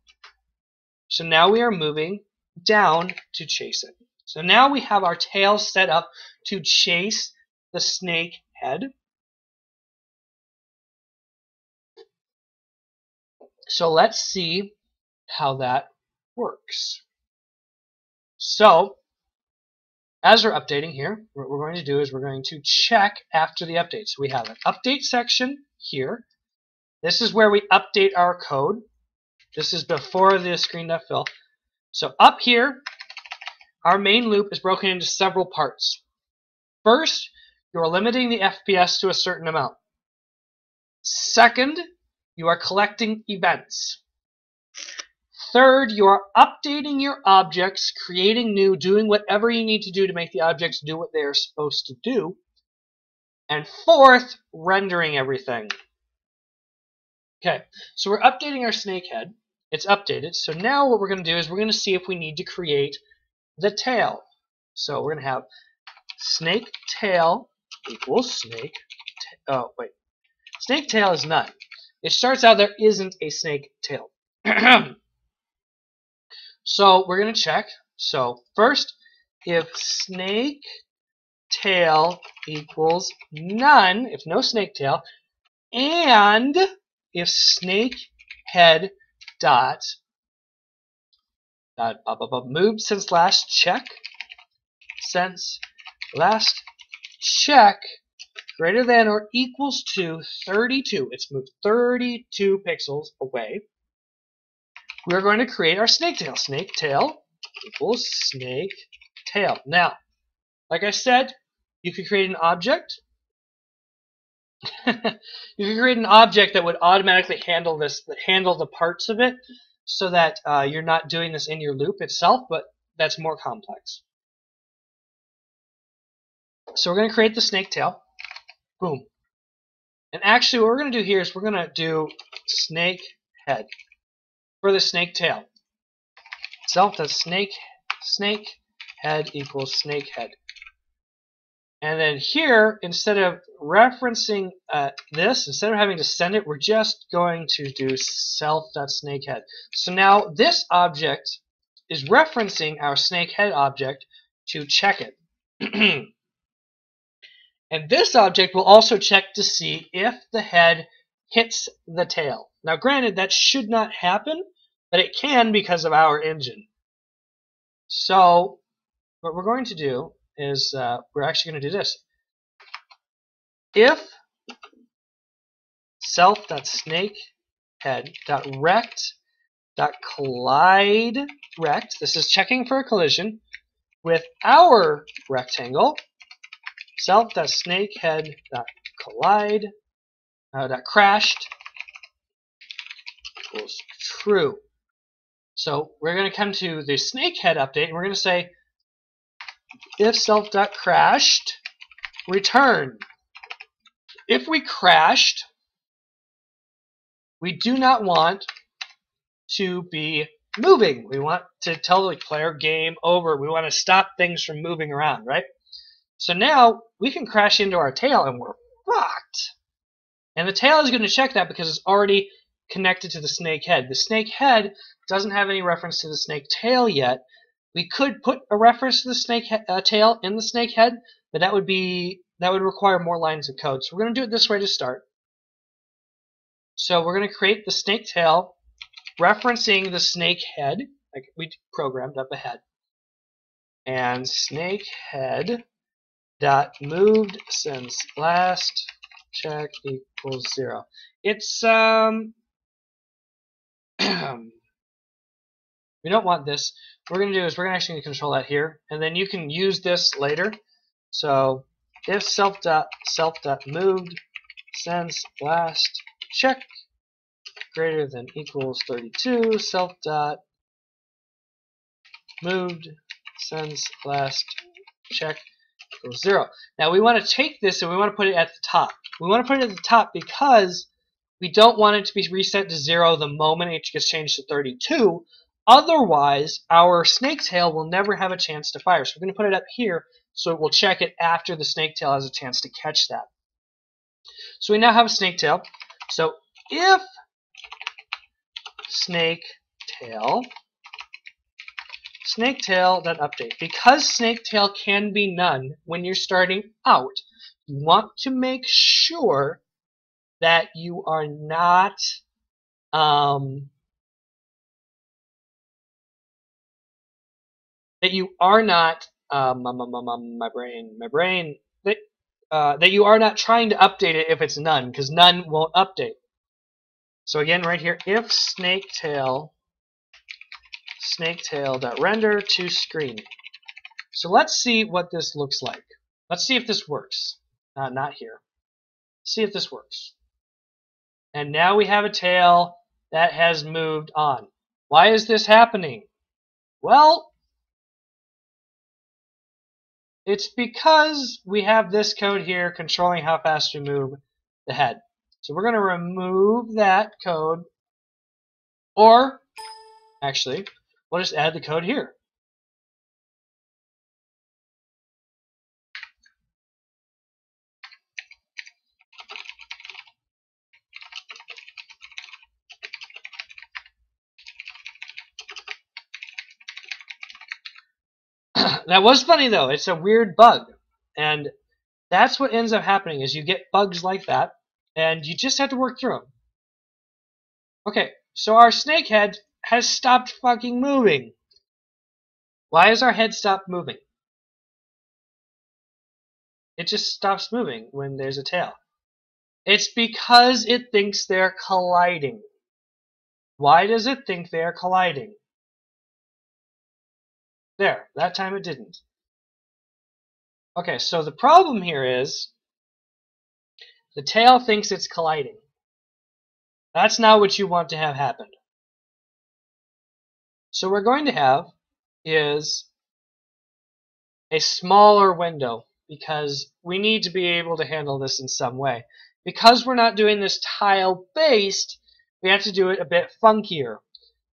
So now we are moving down to chase it. So now we have our tail set up to chase the snake head. So let's see how that works. So as we're updating here, what we're going to do is we're going to check after the update. So we have an update section here. This is where we update our code. This is before the screen.fill. So up here, our main loop is broken into several parts. First, you are limiting the FPS to a certain amount. Second, you are collecting events. Third, you are updating your objects, creating new, doing whatever you need to do to make the objects do what they are supposed to do. And fourth, rendering everything. Okay, so we're updating our snake head. It's updated. So now what we're going to do is we're going to see if we need to create the tail. So we're going to have snake tail equals snake. Oh, wait. Snake tail is none. It starts out there isn't a snake tail. So we're going to check. So first, if snake tail equals none, if no snake tail, and if snake head dot moved since last check greater than or equals to 32. It's moved 32 pixels away. We're going to create our snake tail. Snake tail equals snake tail. Now, like I said, you could create an object. You can create an object that would automatically handle the parts of it, so that you're not doing this in your loop itself, but that's more complex. So we're going to create the snake tail. Boom. And actually what we're going to do here is we're going to do snake head for the snake tail. Itself, that's snake head equals snake head. And then here, instead of referencing this, instead of having to send it, we're just going to do self.snakehead. So now this object is referencing our snakehead object to check it. And this object will also check to see if the head hits the tail. Now granted, that should not happen, but it can because of our engine. So what we're going to do is we're actually going to do this. If self.snakehead.rect.collide rect, this is checking for a collision with our rectangle, self.snakehead.collide crashed equals true. So we're going to come to the snakehead update, and we're going to say if self.crashed return. If we crashed, we do not want to be moving. We want to tell the player game over. We want to stop things from moving around, right? So now we can crash into our tail and we're fucked. And the tail is going to check that because it's already connected to the snake head. The snake head doesn't have any reference to the snake tail yet. We could put a reference to the snake tail in the snake head, but that would require more lines of code. So we're going to do it this way to start. So we're going to create the snake tail referencing the snake head, like we programmed up ahead. And snake head dot moved since last check equals 0. It's we don't want this. What we're going to do is we're going to actually control that here, and then you can use this later. So if self.moved since last check greater than equals 32, self.moved since last check equals 0. Now we want to take this and we want to put it at the top. We want to put it at the top because we don't want it to be reset to 0 the moment it gets changed to 32. Otherwise, our snake tail will never have a chance to fire. So we're going to put it up here so it will check it after the snake tail has a chance to catch that. So we now have a snake tail. So if snake tail.update, because snake tail can be none when you're starting out, you want to make sure that you are not that you are not that you are not trying to update it if it's none, because none won't update. So again, right here, if snaketail.render to screen. So let's see what this looks like. Let's see if this works. Not here. See if this works. And now we have a tail that has moved on. Why is this happening? Well, it's because we have this code here controlling how fast we move the head. So we're going to remove that code, or actually, we'll just add the code here. That was funny though. It's a weird bug. And that's what ends up happening is you get bugs like that, and you just have to work through them. Okay, so our snake head has stopped fucking moving. Why has our head stopped moving? It just stops moving when there's a tail. It's because it thinks they're colliding. Why does it think they're colliding? There, that time it didn't. Okay, so the problem here is the tail thinks it's colliding. That's not what you want to have happen. So what we're going to have is a smaller window because we need to be able to handle this in some way. Because we're not doing this tile-based, we have to do it a bit funkier.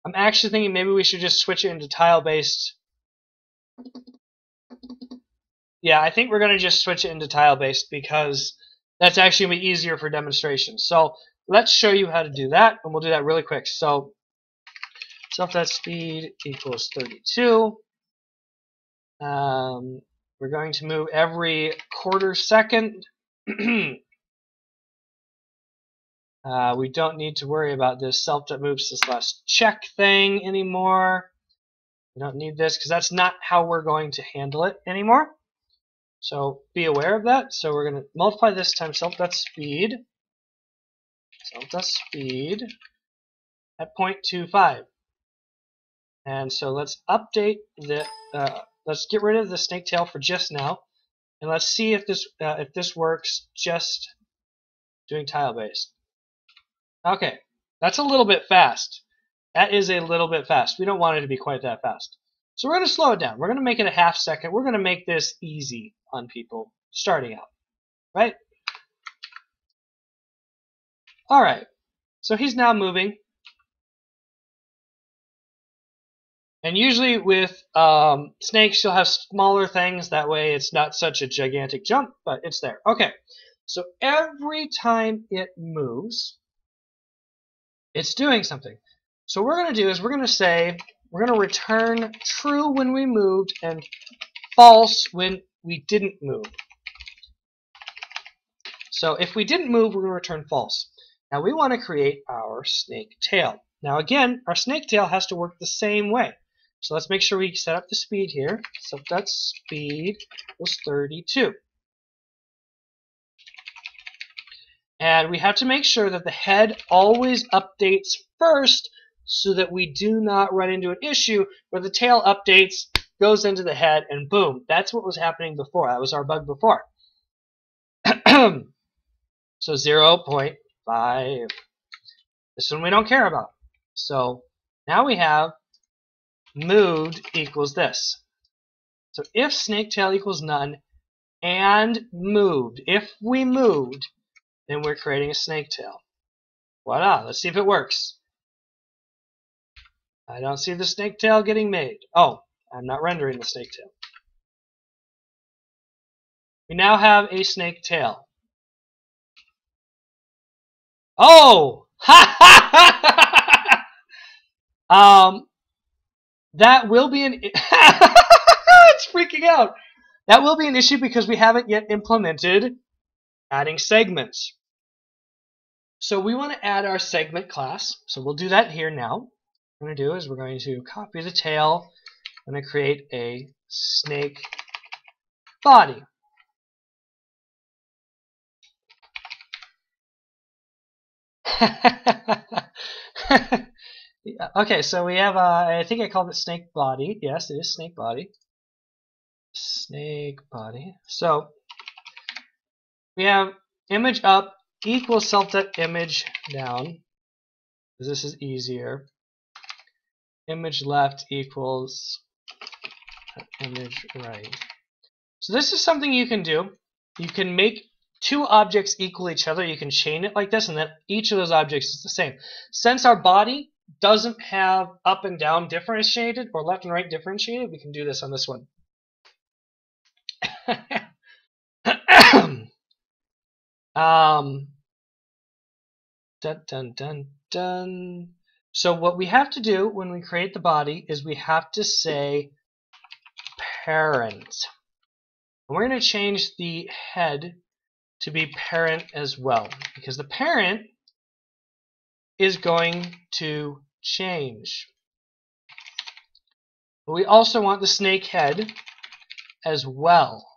I'm actually thinking maybe we should just switch it into tile-based. Yeah, I think we're going to just switch it into tile-based because that's actually going to be easier for demonstration. So let's show you how to do that, and we'll do that really quick. So self.speed equals 32. We're going to move every quarter second. We don't need to worry about this self.move/check thing anymore. We don't need this because that's not how we're going to handle it anymore. So be aware of that. So we're going to multiply this times self.speed at 0.25. And so let's update the let's get rid of the snake tail for just now, and let's see if this works just doing tile based. Okay, that's a little bit fast. That is a little bit fast. We don't want it to be quite that fast. So we're going to slow it down. We're going to make it a half second. We're going to make this easy on people starting out, right? All right. So he's now moving. And usually with snakes, you'll have smaller things. That way it's not such a gigantic jump, but it's there. Okay, so every time it moves, it's doing something. So what we're going to do is we're going to return true when we moved and false when we didn't move. So if we didn't move, we're going to return false. Now we want to create our snake tail. Now again, our snake tail has to work the same way. So let's make sure we set up the speed here. So that speed was 32. And we have to make sure that the head always updates first so that we do not run into an issue where the tail updates, goes into the head, and boom. That's what was happening before. That was our bug before. So 0.5. This one we don't care about. So now we have moved equals this. So if snake tail equals none and moved, if we moved, then we're creating a snake tail. Voila, let's see if it works. I don't see the snake tail getting made. Oh, I'm not rendering the snake tail. We now have a snake tail. Oh! Ha ha ha! That will be an it's freaking out. That will be an issue because we haven't yet implemented adding segments. So we want to add our segment class. So we'll do that here now. What we're going to do is we're going to copy the tail. I'm going to create a snake body. Okay, so we have, I think I called it snake body. Yes, it is snake body. Snake body. So we have image up equals self.image down, because this is easier. Image left equals image right. So this is something you can do. You can make two objects equal each other. You can chain it like this, and then each of those objects is the same. Since our body doesn't have up and down differentiated or left and right differentiated, we can do this on this one. Dun, dun, dun, dun. So what we have to do when we create the body is we have to say parent. And we're going to change the head to be parent as well, because the parent is going to change. But we also want the snake head as well.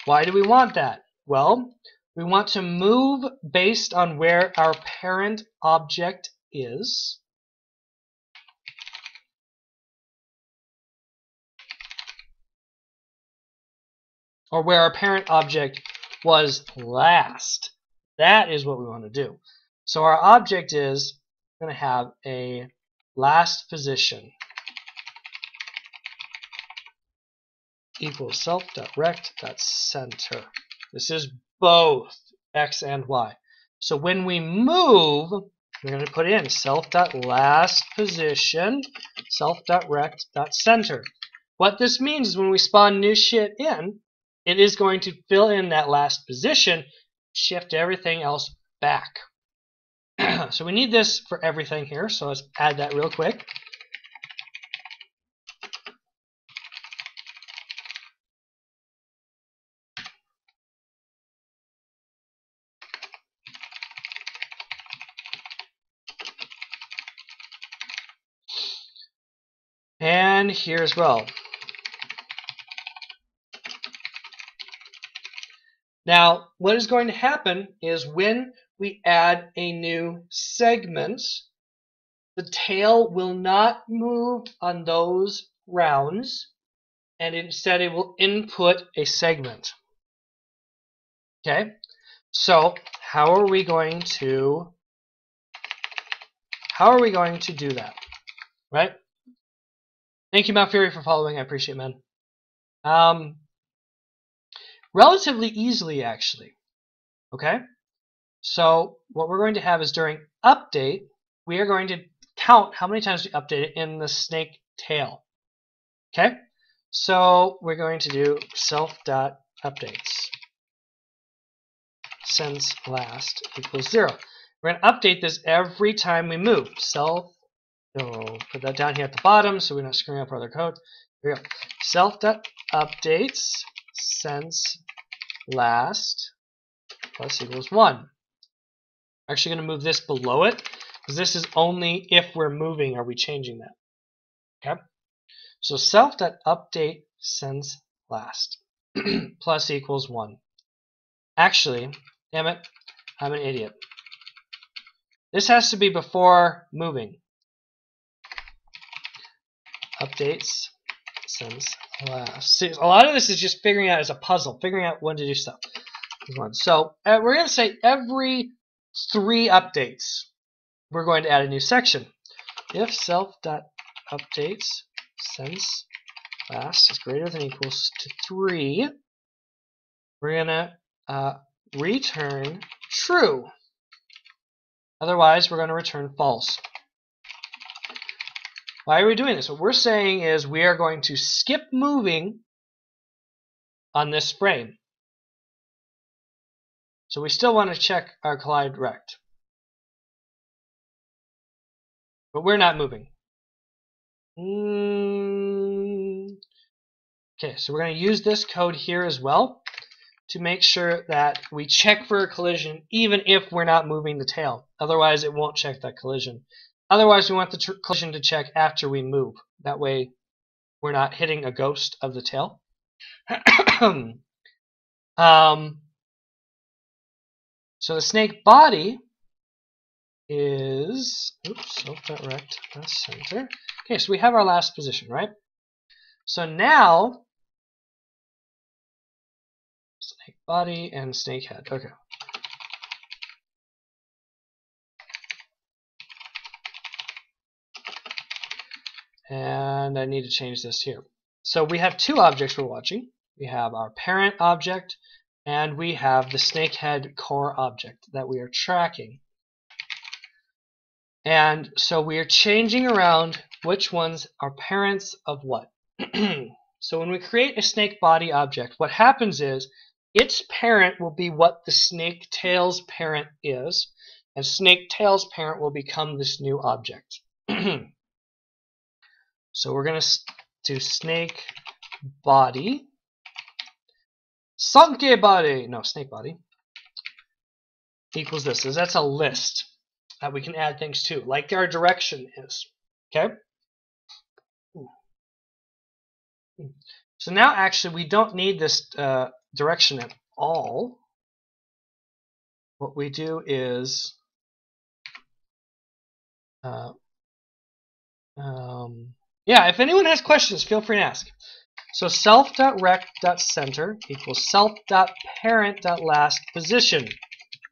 Why do we want that? Well, we want to move based on where our parent object is. Or where our parent object was last. That is what we want to do. So our object is going to have a last position equals self.rect.center. This is both x and y. So when we move, we're going to put in self.lastPosition, self.rect.center. What this means is when we spawn new shit in, it is going to fill in that last position, shift everything else back. So we need this for everything here, so let's add that real quick. And here as well. Now, what is going to happen is when we add a new segment, the tail will not move on those rounds, and instead it will input a segment. Okay? So, how are we going to do that? Right? Thank you, Mount Fury, for following. I appreciate it, man. Relatively easily, actually. Okay? So what we're going to have is during update, we are going to count how many times we update it in the snake tail. Okay? So we're going to do self.updates since last equals 0. We're going to update this every time we move. Put that down here at the bottom so we're not screwing up our other code. Here we go. Self.updates since last plus equals 1. I'm actually going to move this below it because this is only if we're moving are we changing that. Okay? So self.update since last plus equals 1. Actually, damn it, I'm an idiot. This has to be before moving. Updates since last. See, a lot of this is just figuring out as a puzzle, figuring out when to do stuff. So we're going to say every 3 updates, we're going to add a new section. If self.updates since last is greater than or equals to 3, we're going to return true. Otherwise, we're going to return false. Why are we doing this? What we're saying is we are going to skip moving on this frame. So we still want to check our collide rect. But we're not moving. Okay, so we're going to use this code here as well to make sure that we check for a collision even if we're not moving the tail. Otherwise, it won't check that collision. Otherwise, we want the collision to check after we move. That way, we're not hitting a ghost of the tail. So the snake body is, oops, self.rect center. Okay, so we have our last position, right? So now, snake body and snake head. Okay. And I need to change this here. So we have two objects we're watching. We have our parent object, and we have the snakehead core object that we are tracking. And so we are changing around which ones are parents of what. So when we create a snake body object, what happens is its parent will be what the snake tail's parent is, and snake tail's parent will become this new object. So we're going to do snake body, snake body equals this. So that's a list that we can add things to, like our direction is. Okay? So now actually we don't need this direction at all. What we do is yeah, if anyone has questions, feel free to ask. So self.rect.center equals self.parent.last position.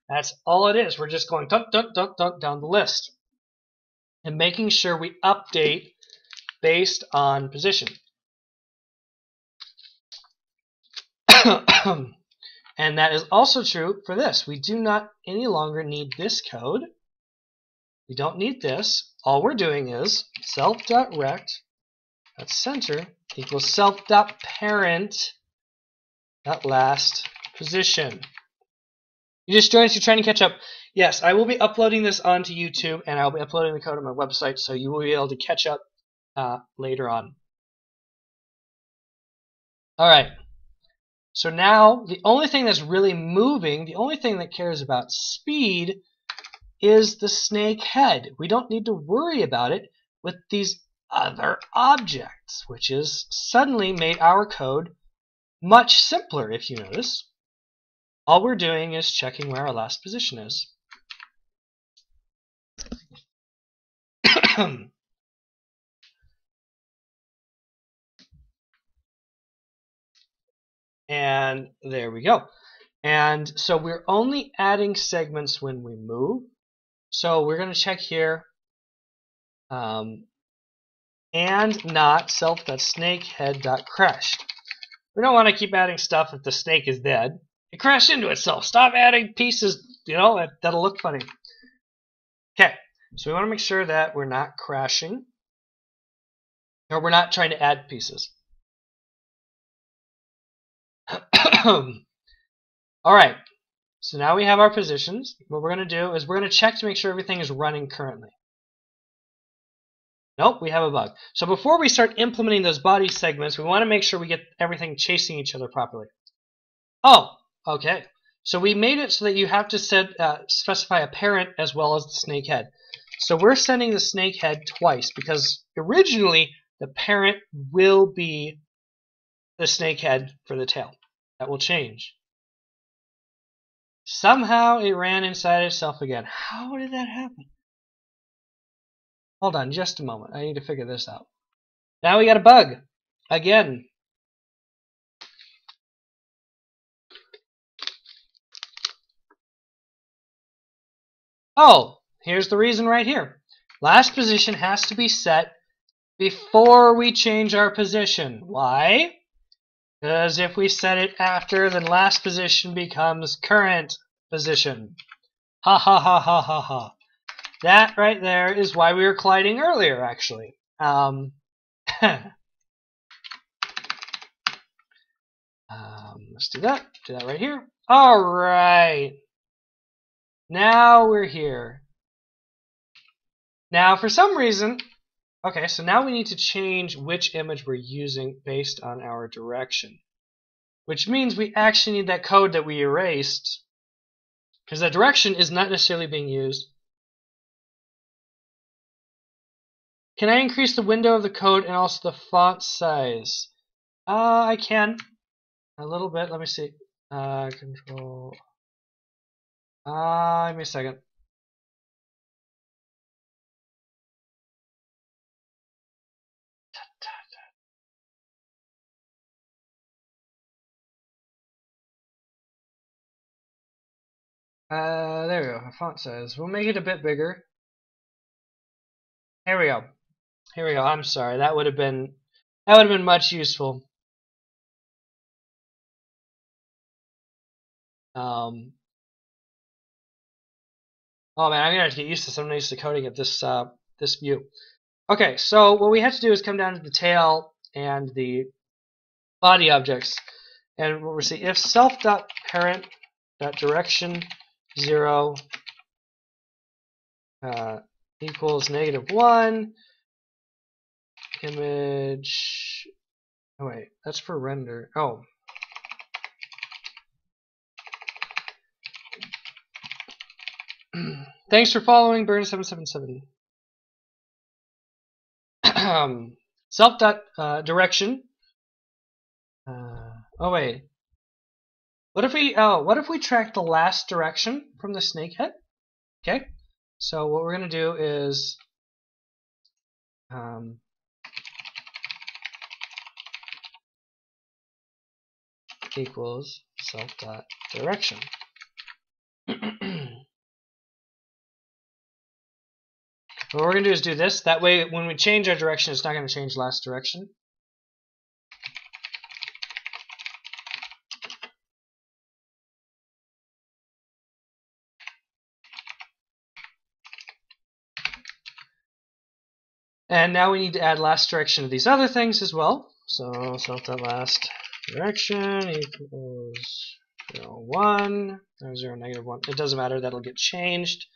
That's all it is. We're just going dun, dun, dun, dun, down the list and making sure we update based on position. And that is also true for this. We do not any longer need this code. We don't need this. All we're doing is self.rect.center equals self.parent.last position. You just joined us, you're trying to catch up. Yes, I will be uploading this onto YouTube, and I'll be uploading the code on my website, so you will be able to catch up later on. All right. So now the only thing that's really moving, the only thing that cares about speed, is the snake head. We don't need to worry about it with these other objects, which has suddenly made our code much simpler, if you notice. All we're doing is checking where our last position is. And there we go. And so we're only adding segments when we move. So we're going to check here and not self.snakehead.crashed. We don't want to keep adding stuff if the snake is dead. It crashed into itself. Stop adding pieces, that'll look funny. Okay, so we want to make sure that we're not crashing, or we're not trying to add pieces. Alright, so now we have our positions. What we're going to do is we're going to check to make sure everything is running currently. Nope, we have a bug. So before we start implementing those body segments, we want to make sure we get everything chasing each other properly. Oh, okay. So we made it so that you have to specify a parent as well as the snake head. So we're sending the snake head twice because originally the parent will be the snake head for the tail. That will change. Somehow it ran inside itself again. How did that happen? Hold on just a moment. I need to figure this out. Now we got a bug. Again. Oh, here's the reason right here. Last position has to be set before we change our position. Why? Because if we set it after, then last position becomes current position. Ha ha ha ha ha ha. That right there is why we were colliding earlier, actually. Let's do that. Do that right here. All right. Now we're here. Now, for some reason, okay, so now we need to change which image we're using based on our direction, which means we actually need that code that we erased, because that direction is not necessarily being used. Can I increase the window of the code and also the font size? I can. A little bit. Let me see. Control. Give me a second. There we go. Font size. We'll make it a bit bigger. Here we go. Here we go. I'm sorry. That would have been much useful. Oh man, I'm gonna have to get used to this. I'm not used to coding at this this view. Okay, so what we have to do is come down to the tail and the body objects, and what we'll see if self.parent.direction 0 equals -1 image. Oh wait, that's for render. Oh. Thanks for following, Burn777. Self.direction. Oh wait. What if we track the last direction from the snakehead? Okay. So what we're gonna do is equals self.direction. What we're going to do is do this. That way, when we change our direction, it's not going to change last direction. And now we need to add last direction to these other things as well. So self.last direction equals 0, 1, or 0, -1. It doesn't matter. That'll get changed.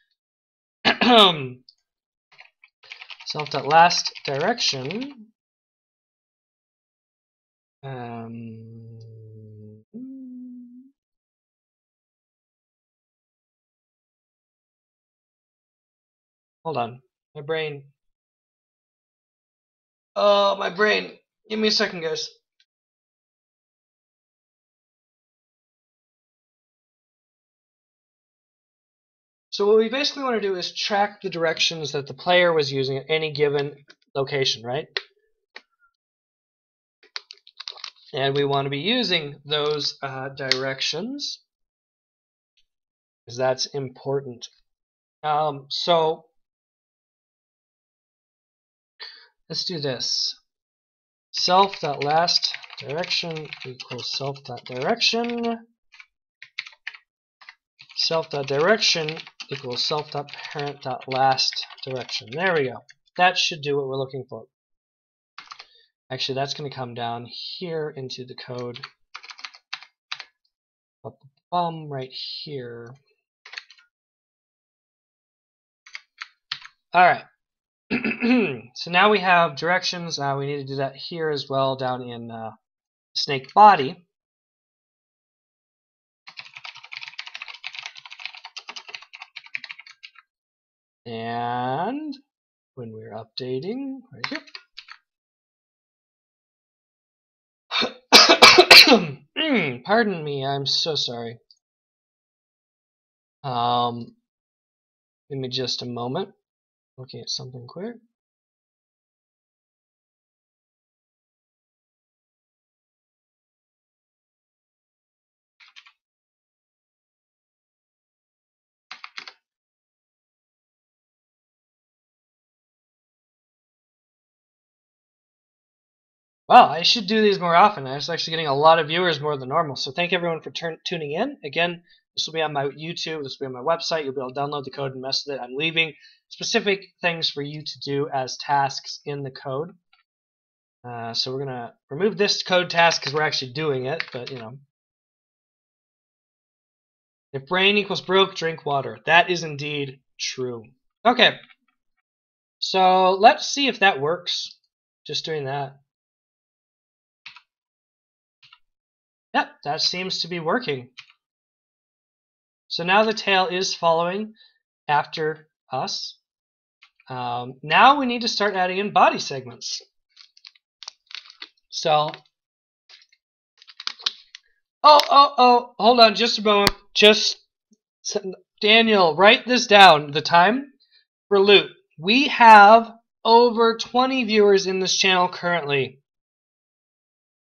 Self.last direction. Hold on. My brain. Oh, my brain. Give me a second, guys. So what we basically want to do is track the directions that the player was using at any given location, right? And we want to be using those directions because that's important. So let's do this. Self.last direction equals self.direction. Self.direction equals self.parent.last direction. There we go. That should do what we're looking for. Actually, that's going to come down here into the code. Right here. All right. So now we have directions. We need to do that here as well down in snake body. And when we're updating, right here. Pardon me, I'm so sorry. Give me just a moment. Looking at something quick. Wow, I should do these more often. I was actually getting a lot of viewers more than normal. So thank everyone for tuning in. Again, this will be on my YouTube. This will be on my website. You'll be able to download the code and mess with it. I'm leaving specific things for you to do as tasks in the code. So we're going to remove this code task because we're actually doing it. But, you know. If brain equals broke, drink water. That is indeed true. Okay. So let's see if that works. Just doing that. Yep, that seems to be working. So now the tail is following after us. Now we need to start adding in body segments. So, hold on just a moment. Just Daniel, write this down. The time for loot. We have over 20 viewers in this channel currently.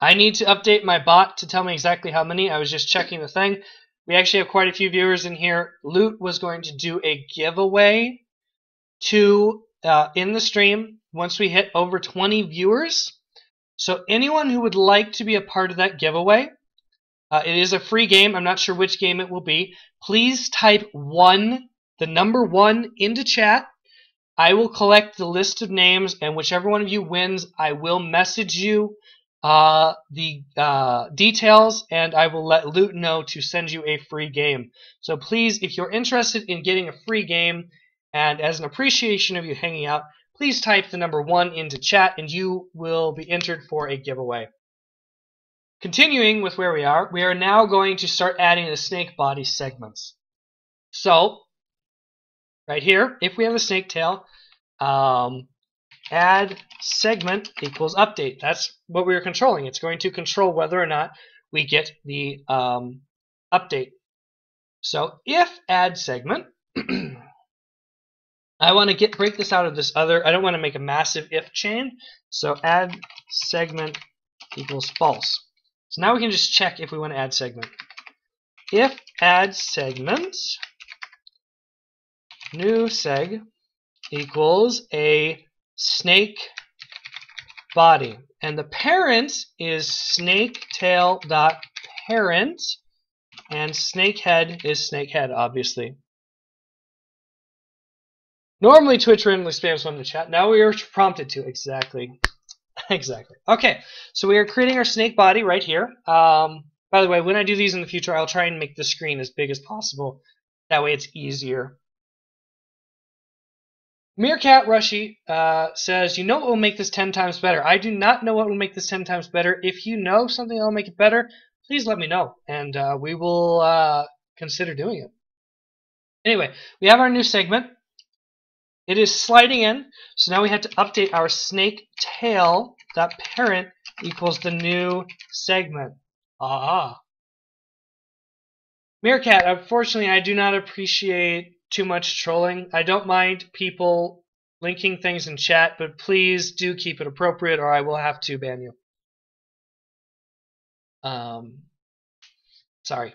I need to update my bot to tell me exactly how many. I was just checking the thing. We actually have quite a few viewers in here. Loot was going to do a giveaway in the stream once we hit over 20 viewers. So anyone who would like to be a part of that giveaway, it is a free game. I'm not sure which game it will be. Please type the number 1 into chat. I will collect the list of names, and whichever one of you wins, I will message you the details, and I will let Loot know to send you a free game. So please, if you're interested in getting a free game, and as an appreciation of you hanging out, please type the number 1 into chat, and you will be entered for a giveaway. Continuing with where we are now going to start adding the snake body segments. So, right here, if we have a snake tail, add segment equals update. That's what we were controlling. It's going to control whether or not we get the update. So if add segment, I want to break this out of this other. I don't want to make a massive if chain. So add segment equals false. So now we can just check if we want to add segment. If add segment new seg equals a snake body, and the parent is snaketail.parent, and snakehead is snakehead, obviously. Normally Twitch randomly spams one in the chat. Now we are prompted to. Exactly. Exactly. Okay, so we are creating our snake body right here. By the way, when I do these in the future, I'll try and make the screen as big as possible. That way it's easier. Meerkat Rushy says, you know what will make this 10 times better? I do not know what will make this 10 times better. If you know something that will make it better, please let me know, and we will consider doing it. Anyway, we have our new segment. It is sliding in, so now we have to update our snake tail.parent equals the new segment. Meerkat, unfortunately, I do not appreciate too much trolling. I don't mind people linking things in chat, but please do keep it appropriate or I will have to ban you. Sorry.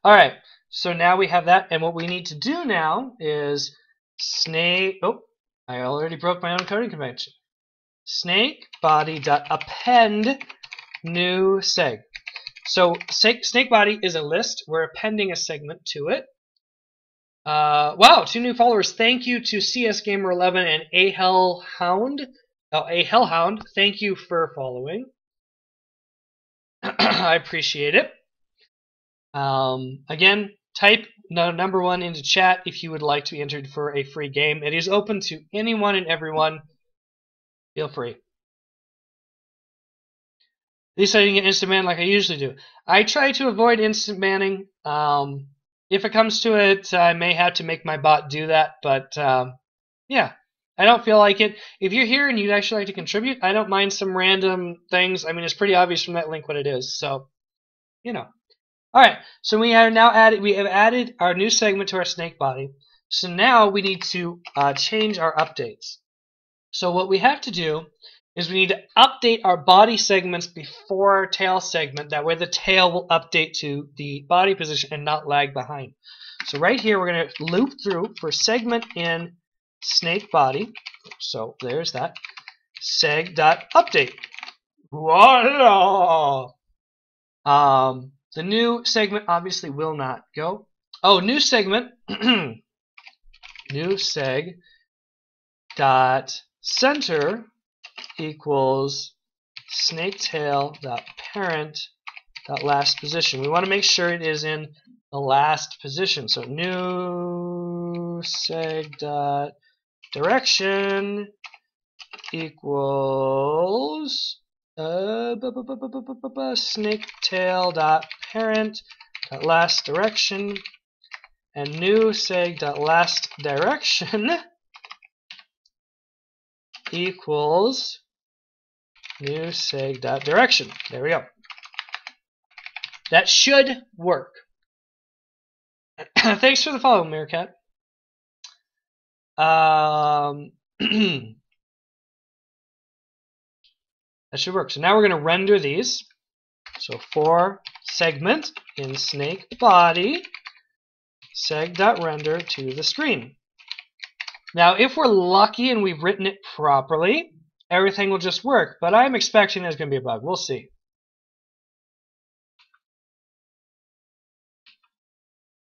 Alright, so now we have that, and what we need to do now is snake... Oh, I already broke my own coding convention. Snake body.append new seg. So snake body is a list. We're appending a segment to it. Wow, 2 new followers. Thank you to CSGamer11 and Ahellhound. Oh, Ahellhound. Thank you for following. I appreciate it. Again, type number 1 into chat if you would like to be entered for a free game. It is open to anyone and everyone. Feel free. At least I didn't get instant ban like I usually do. I try to avoid instant banning. If it comes to it, I may have to make my bot do that, but yeah, I don't feel like it. If you're here and you'd actually like to contribute, I don't mind some random things. I mean, it's pretty obvious from that link what it is, so, you know. Alright, so we have added our new segment to our snake body. So now we need to change our updates. So what we have to do is we need to update our body segments before our tail segment. That way the tail will update to the body position and not lag behind. So right here we're going to loop through for segment in snake body. So there's that. Seg.update. Voila! The new segment obviously will not go. Oh, new segment. New seg dot center equals snaketail.parent last position. We want to make sure it is in the last position. So new seg dot direction equals snaketail.parent last direction, and new seg.last direction equals new seg.direction. There we go. That should work. Thanks for the follow, Meerkat. That should work. So now we're going to render these. So for segment in snake body, seg.render to the screen. Now, if we're lucky and we've written it properly, everything will just work. But I'm expecting there's going to be a bug. We'll see.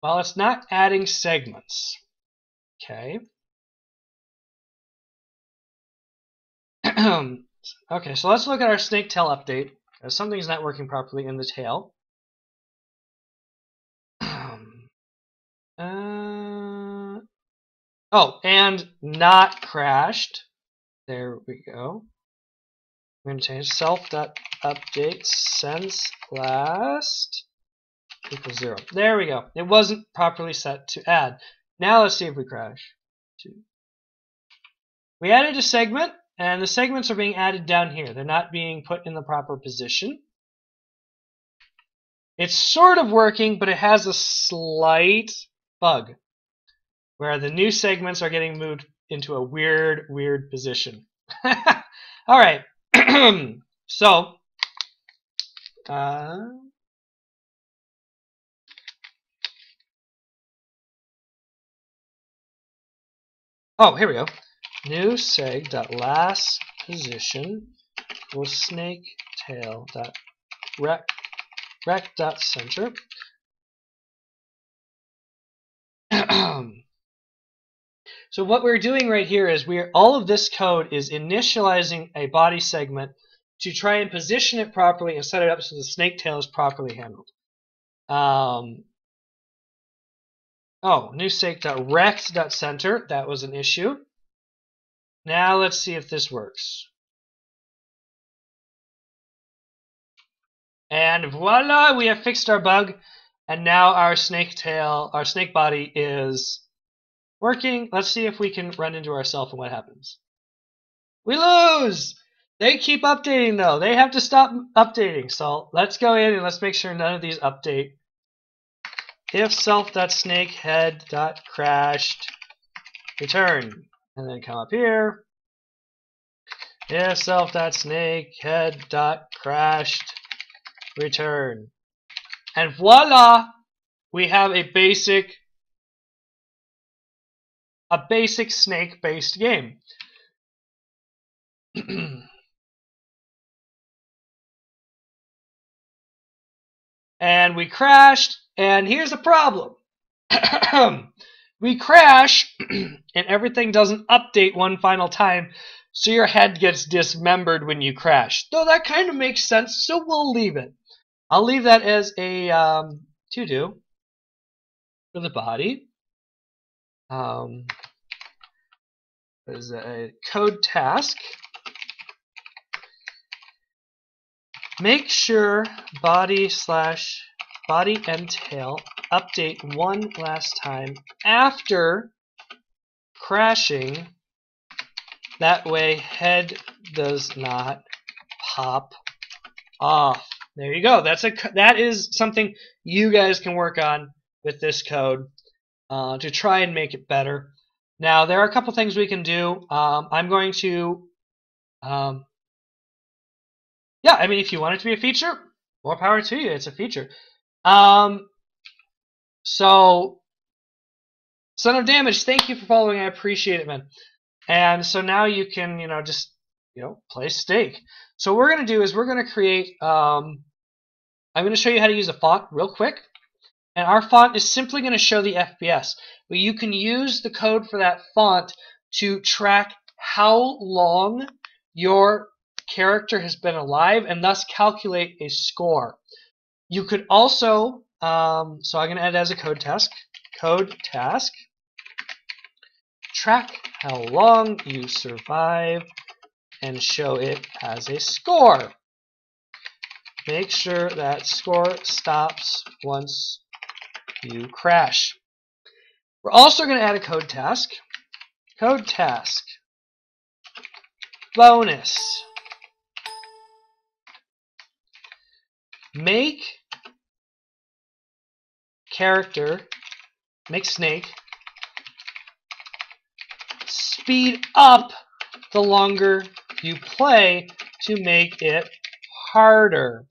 Well, it's not adding segments. Okay. Okay, so let's look at our snake tail update. Something's not working properly in the tail. Oh, and not crashed. There we go. We're going to change self.update since last equals 0. There we go. It wasn't properly set to add. Now let's see if we crash. We added a segment, and the segments are being added down here. They're not being put in the proper position. It's sort of working, but it has a slight bug where the new segments are getting moved into a weird position. All right. So, oh, here we go. New seg.last position equals snake tail dot rect.center. So what we're doing right here is all of this code is initializing a body segment to try and position it properly and set it up so the snake tail is properly handled. Oh, new seg.rect.center, that was an issue. Now let's see if this works. And voila, we have fixed our bug, and now our snake body is working. Let's see if we can run into ourselves and what happens. We lose! They keep updating though. They have to stop updating. So let's go in and let's make sure none of these update. If self.snakehead.crashed return. And then come up here. If self.snakehead.crashed return. And voila! We have a basic snake-based game. And we crashed, and here's a problem. We crash, and everything doesn't update one final time, so your head gets dismembered when you crash. Though that kind of makes sense, so we'll leave it. I'll leave that as a to-do for the body. As a code task. Make sure body and tail update one last time after crashing. That way head does not pop off. There you go. That is something you guys can work on with this code to try and make it better. Now there are a couple things we can do. I'm going to yeah, I mean, if you want it to be a feature, more power to you. It's a feature. So, Son of Damage, thank you for following. I appreciate it, man. And so now you can, just, play stake. So what we're going to do is we're going to create, I'm going to show you how to use a font real quick. And our font is simply going to show the FPS. But you can use the code for that font to track how long your character has been alive and thus calculate a score. You could also, so I'm going to add it as a code task, track how long you survive and show it as a score. Make sure that score stops once you crash. We're also going to add a code task, bonus. Make character make snake speed up the longer you play to make it harder.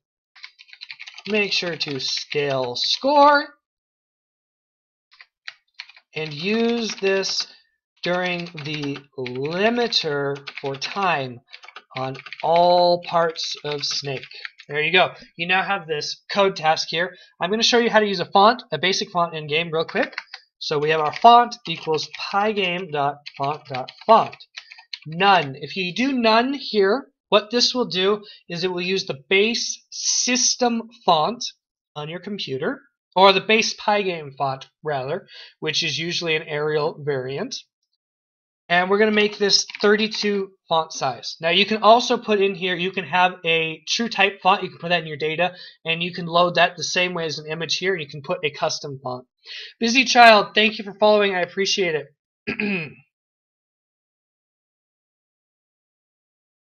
Make sure to scale score and use this during the limiter for time on all parts of Snake. There you go. You now have this code task here. I'm going to show you how to use a font, a basic font in game real quick. So we have our font equals pygame.font.font. None. If you do none here, what this will do is it will use the base system font on your computer, or the base Pygame font rather, which is usually an Arial variant. And we're going to make this 32 font size. Now you can also put in here, you can have a true type font, you can put that in your data, and you can load that the same way as an image here, and you can put a custom font. Busy Child, thank you for following, I appreciate it.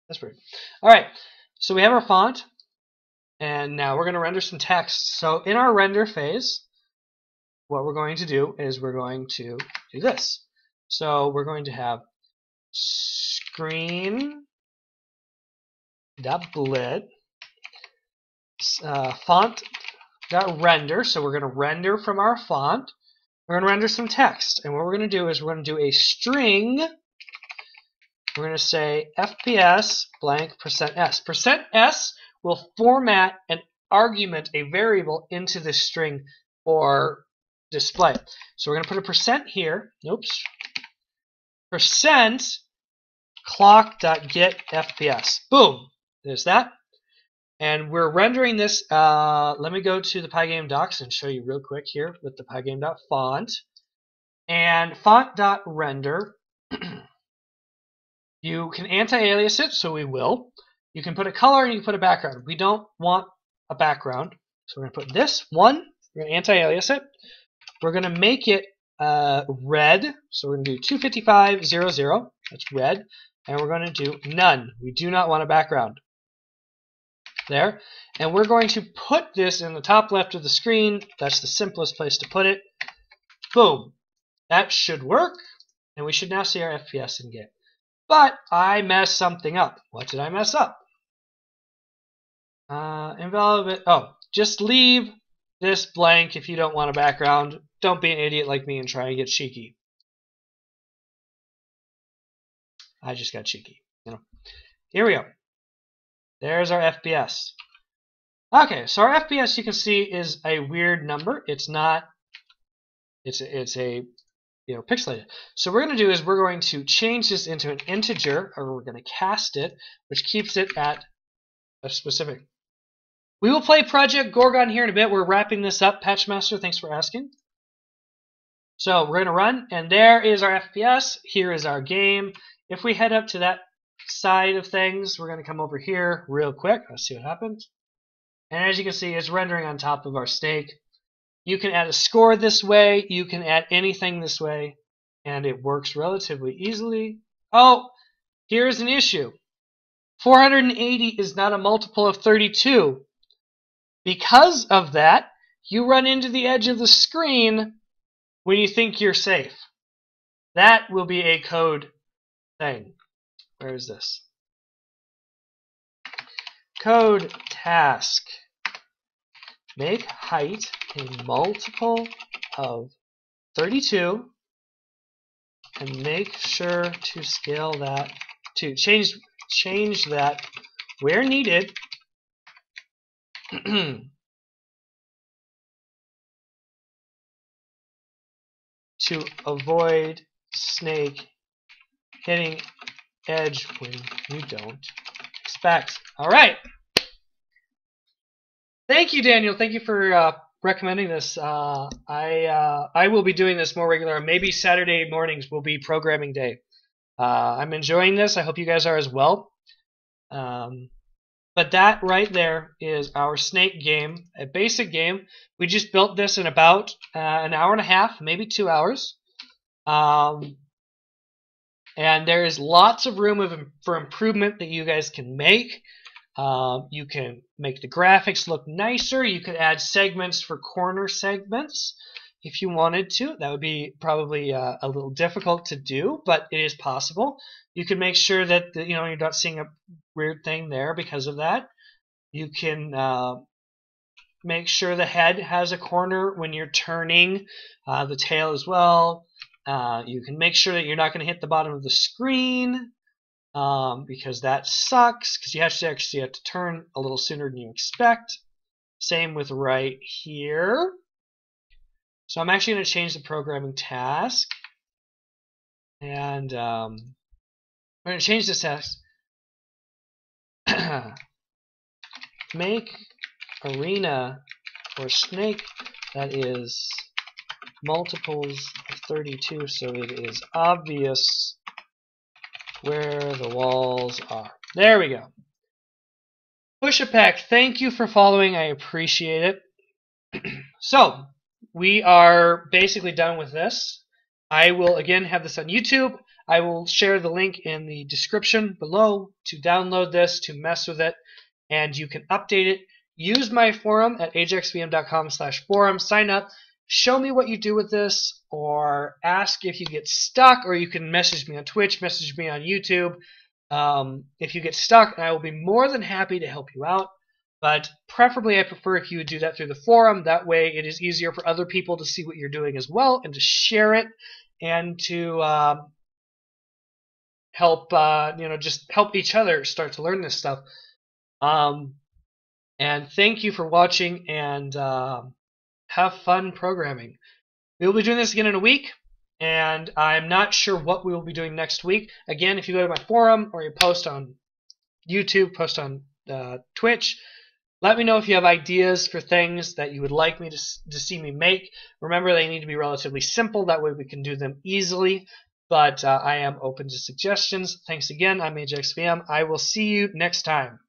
That's pretty. Alright, so we have our font, and now we're going to render some text. So in our render phase, what we're going to do is we're going to do this. So we're going to have screen.blit font.render. So we're going to render from our font. We're going to render some text. And what we're going to do is we're going to do a string. We're going to say FPS blank %s. %s will format an argument, a variable, into this string for display. So we're going to put a percent here. Oops. Percent clock.get FPS. Boom. There's that. And we're rendering this. Let me go to the Pygame docs and show you real quick here with the pygame.font. And font.render. You can anti-alias it, so we will. You can put a color and you can put a background. We don't want a background. So we're going to put this one. We're going to anti-alias it. We're going to make it red. So we're going to do 255.00. That's red. And we're going to do none. We do not want a background. There. And we're going to put this in the top left of the screen. That's the simplest place to put it. Boom. That should work. And we should now see our FPS in game. But I messed something up. What did I mess up? Invalid. Oh, just leave this blank if you don't want a background. Don't be an idiot like me and try and get cheeky. I just got cheeky. You know. Here we go. There's our FPS. Okay, so our FPS you can see is a weird number. It's not. It's a pixelated. So what we're going to do is we're going to change this into an integer, or we're going to cast it, which keeps it at a specific. We will play Project Gorgon here in a bit. We're wrapping this up. Patchmaster, thanks for asking. So we're going to run, and there is our FPS. Here is our game. If we head up to that side of things, we're going to come over here real quick. Let's see what happens. And as you can see, it's rendering on top of our snake. You can add a score this way. You can add anything this way, and it works relatively easily. Oh, here's an issue. 480 is not a multiple of 32. Because of that, you run into the edge of the screen when you think you're safe. That will be a code thing. Where is this? Code task. Make height a multiple of 32 and make sure to scale that to change that where needed to avoid snake hitting edge when you don't expect. All right. Thank you, Daniel. Thank you for recommending this. I will be doing this more regular. Maybe Saturday mornings will be programming day. I'm enjoying this. I hope you guys are as well. But that right there is our snake game, a basic game. We just built this in about an hour and a half, maybe 2 hours. And there is lots of room for improvement that you guys can make. You can make the graphics look nicer. You could add segments for corner segments. if you wanted to. That would be probably a little difficult to do, but it is possible. You can make sure that you're not seeing a weird thing there because of that. You can make sure the head has a corner when you're turning, the tail as well. You can make sure that you're not going to hit the bottom of the screen because that sucks, because you actually have to turn a little sooner than you expect. Same with right here. So I'm actually going to change the programming task, and I'm going to change this task. Make arena for snake that is multiples of 32, so it is obvious where the walls are. There we go. Push-a-Peck, thank you for following. I appreciate it. So we are basically done with this. I will again have this on YouTube. I will share the link in the description below to download this, to mess with it, and you can update it. Use my forum at ajaxvm.com/forum. Sign up. Show me what you do with this, or ask if you get stuck, or you can message me on Twitch, message me on YouTube. If you get stuck, I will be more than happy to help you out. But preferably, I prefer if you would do that through the forum. That way, it is easier for other people to see what you're doing as well, and to share it, and to help just help each other start to learn this stuff. And thank you for watching, and have fun programming. We will be doing this again in a week, and I'm not sure what we will be doing next week. Again, if you go to my forum, or you post on YouTube, post on Twitch, let me know if you have ideas for things that you would like me to see me make. Remember, they need to be relatively simple. That way we can do them easily. But I am open to suggestions. Thanks again. I'm AjaxVM. I will see you next time.